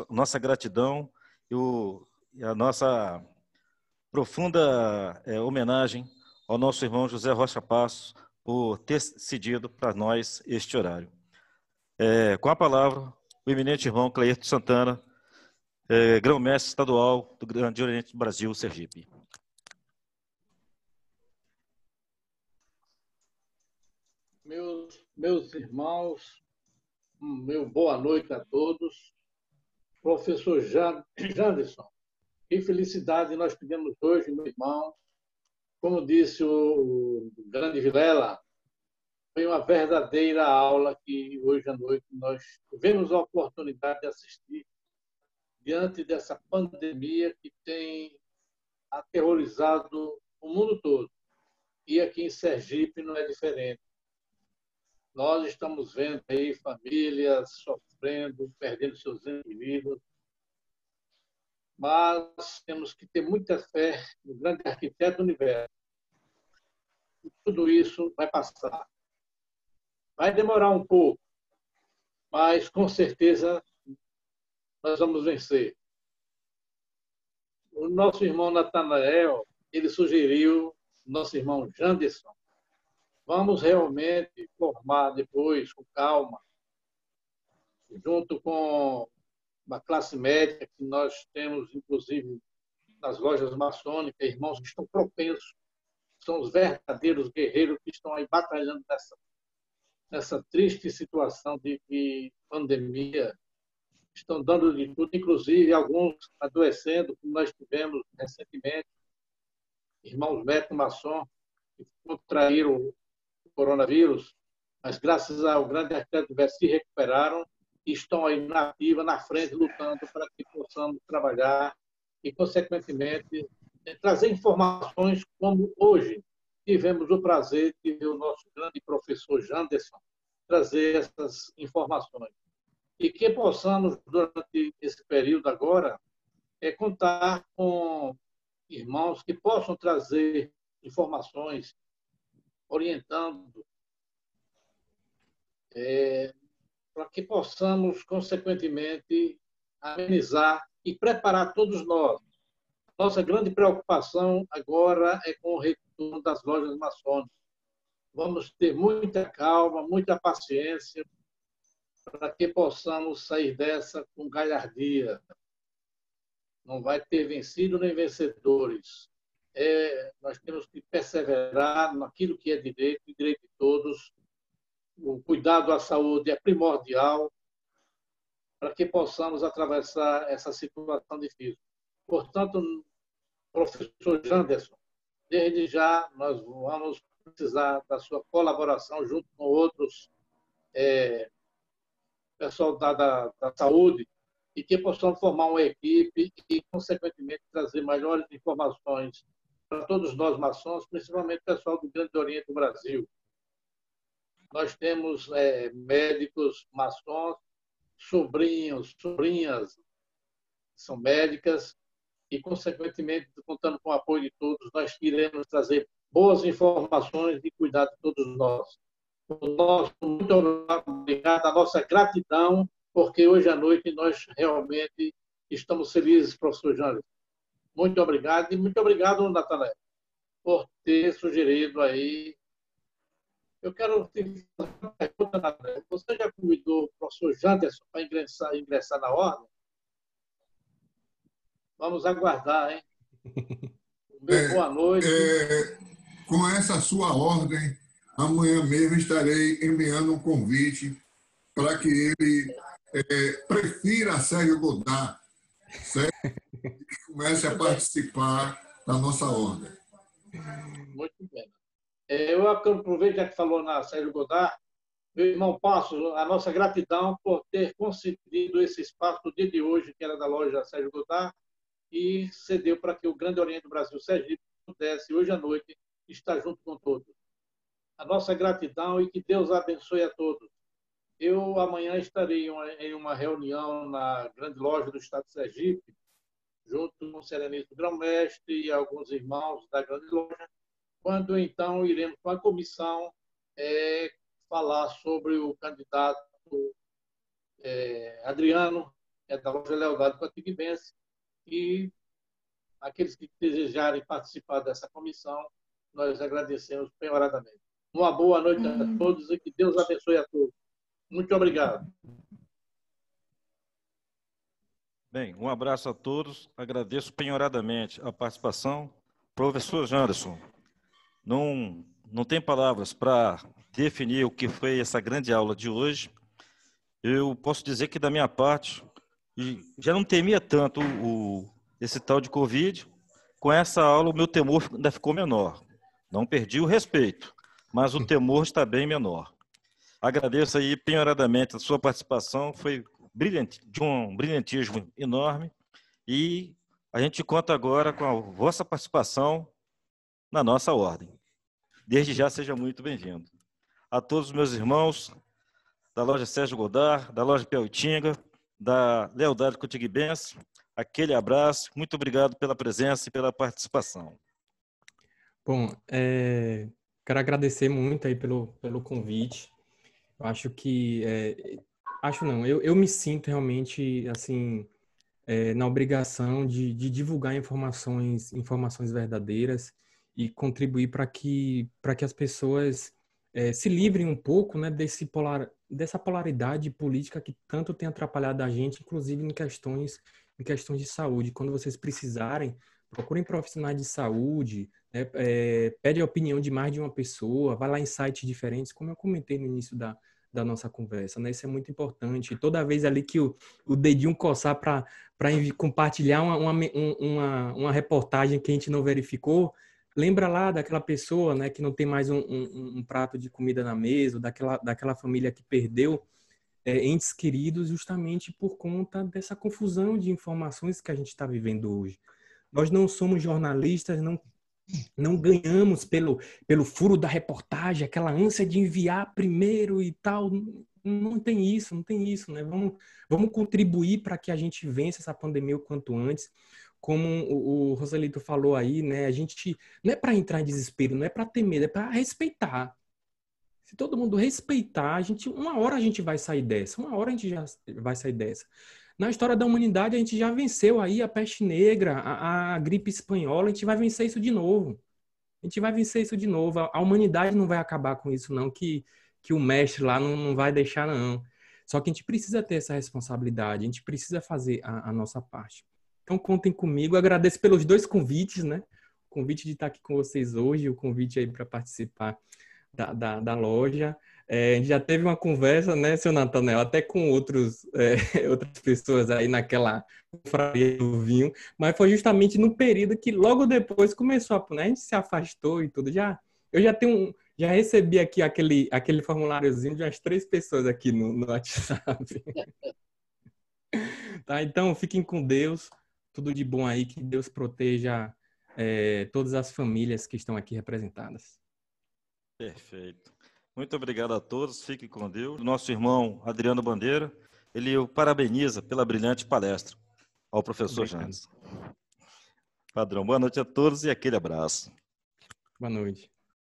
nossa gratidão e a nossa profunda homenagem ao nosso irmão José Rocha Passos por ter cedido para nós este horário. Com a palavra, o eminente irmão Cleito Santana, grão-mestre estadual do Grande Oriente do Brasil, Sergipe. Meus irmãos, meu boa noite a todos. Professor Janderson, que felicidade nós tivemos hoje, meu irmão. Como disse o grande Vilela, foi uma verdadeira aula que hoje à noite nós tivemos a oportunidade de assistir diante dessa pandemia que tem aterrorizado o mundo todo. E aqui em Sergipe não é diferente. Nós estamos vendo aí famílias sofrendo, perdendo seus indivíduos, mas temos que ter muita fé no grande arquiteto do universo. E tudo isso vai passar. Vai demorar um pouco, mas com certeza nós vamos vencer. O nosso irmão Natanael, ele sugeriu, nosso irmão Janderson, vamos realmente formar depois, com calma, junto com uma classe médica que nós temos, inclusive, nas lojas maçônicas, irmãos que estão propensos, são os verdadeiros guerreiros que estão aí batalhando nessa triste situação de pandemia, estão dando de tudo, inclusive alguns adoecendo, como nós tivemos recentemente, irmãos médicos maçom, que contraíram o coronavírus, mas graças ao grande arquiteto do universo se recuperaram e estão aí na ativa, na frente, lutando para que possamos trabalhar e, consequentemente, trazer informações como hoje tivemos o prazer de ver o nosso grande professor Janderson trazer essas informações. E que possamos, durante esse período agora, contar com irmãos que possam trazer informações, orientando, para que possamos, consequentemente, amenizar e preparar todos nós. Nossa grande preocupação agora é com o retorno das lojas maçônicas. Vamos ter muita calma, muita paciência, para que possamos sair dessa com galhardia. Não vai ter vencido nem vencedores. Nós temos que perseverar naquilo que é direito, e direito de todos. O cuidado à saúde é primordial para que possamos atravessar essa situação difícil. Portanto, professor Janderson, desde já nós vamos precisar da sua colaboração junto com outros pessoal da saúde e que possamos formar uma equipe e, consequentemente, trazer maiores informações para todos nós maçons, principalmente o pessoal do Grande Oriente do Brasil. Nós temos médicos maçons, sobrinhos, sobrinhas, são médicas e, consequentemente, contando com o apoio de todos, nós iremos trazer boas informações de cuidado de todos nós. Muito obrigado, a nossa gratidão, porque hoje à noite nós realmente estamos felizes, professor Janderson. Muito obrigado, e muito obrigado, Natanael, por ter sugerido aí. Eu quero te fazer uma pergunta, Natanael. Você já convidou o professor Janderson para ingressar na ordem? Vamos aguardar, hein? Boa noite. Com essa sua ordem, amanhã mesmo estarei enviando um convite para que ele prefira Sérgio Goldar, certo? E comece a participar da nossa ordem. Muito bem. Eu aproveito, já que falou na Sérgio Goldar, Meu irmão Passos, a nossa gratidão por ter concedido esse espaço no dia de hoje, que era da loja Sérgio Godard, e cedeu para que o Grande Oriente do Brasil, Sergipe, pudesse, hoje à noite, estar junto com todos. A nossa gratidão e que Deus abençoe a todos. Eu amanhã estarei em uma reunião na grande loja do Estado de Sergipe, junto com o Sereníssimo Grão-Mestre e alguns irmãos da grande loja, quando então iremos com a comissão falar sobre o candidato Adriano, da loja Lealdade Coatiguibense, e aqueles que desejarem participar dessa comissão, nós agradecemos penhoradamente. Uma boa noite a todos e que Deus abençoe a todos. Muito obrigado. Bem, um abraço a todos. Agradeço penhoradamente a participação. Professor Janderson, não tem palavras para definir o que foi essa grande aula de hoje. Eu posso dizer que, da minha parte, já não temia tanto esse tal de Covid. Com essa aula, o meu temor ainda ficou menor. Não perdi o respeito, mas o temor está bem menor. Agradeço aí penhoradamente a sua participação, foi brilhante, de um brilhantismo enorme, e a gente conta agora com a vossa participação na nossa ordem. Desde já, seja muito bem-vindo. A todos os meus irmãos da loja Sérgio Godard, da loja Piauitinga, da Lealdade Coatiguibense, aquele abraço, muito obrigado pela presença e pela participação. Bom, quero agradecer muito aí pelo convite. Eu acho que... eu me sinto realmente, assim, na obrigação de divulgar informações verdadeiras e contribuir para que as pessoas se livrem um pouco, né, dessa polaridade política que tanto tem atrapalhado a gente, inclusive em questões de saúde. Quando vocês precisarem, procurem profissionais de saúde, né, pede a opinião de mais de uma pessoa, vai lá em sites diferentes, como eu comentei no início da nossa conversa, né? Isso é muito importante. Toda vez ali que o dedinho coçar para compartilhar uma reportagem que a gente não verificou, lembra lá daquela pessoa, né, que não tem mais um prato de comida na mesa, daquela família que perdeu entes queridos justamente por conta dessa confusão de informações que a gente está vivendo hoje. Nós não somos jornalistas, não ganhamos pelo furo da reportagem, aquela ânsia de enviar primeiro e tal. Não tem isso, né? Vamos contribuir para que a gente vença essa pandemia o quanto antes. Como o Roselito falou aí, né? A gente não é para entrar em desespero, não é para ter medo, é para respeitar. Se todo mundo respeitar, uma hora a gente vai sair dessa, Na história da humanidade, a gente já venceu aí a peste negra, a gripe espanhola, a gente vai vencer isso de novo. A humanidade não vai acabar com isso, não, que o mestre lá não vai deixar, não. Só que a gente precisa ter essa responsabilidade, a gente precisa fazer a nossa parte. Então, contem comigo. Agradeço pelos 2 convites, né? O convite de estar aqui com vocês hoje, o convite aí para participar da loja. A gente já teve uma conversa, né, seu Natanel, até com outras pessoas aí naquela confraria do vinho, mas foi justamente no período que logo depois começou a gente se afastou e tudo. Eu já recebi aqui aquele formuláriozinho de umas 3 pessoas aqui no WhatsApp. Tá, então fiquem com Deus, tudo de bom aí, que Deus proteja todas as famílias que estão aqui representadas. Perfeito. Muito obrigado a todos, fiquem com Deus. Nosso irmão Adriano Bandeira, ele o parabeniza pela brilhante palestra ao professor Janderson. Padrão, boa noite a todos e aquele abraço. Boa noite.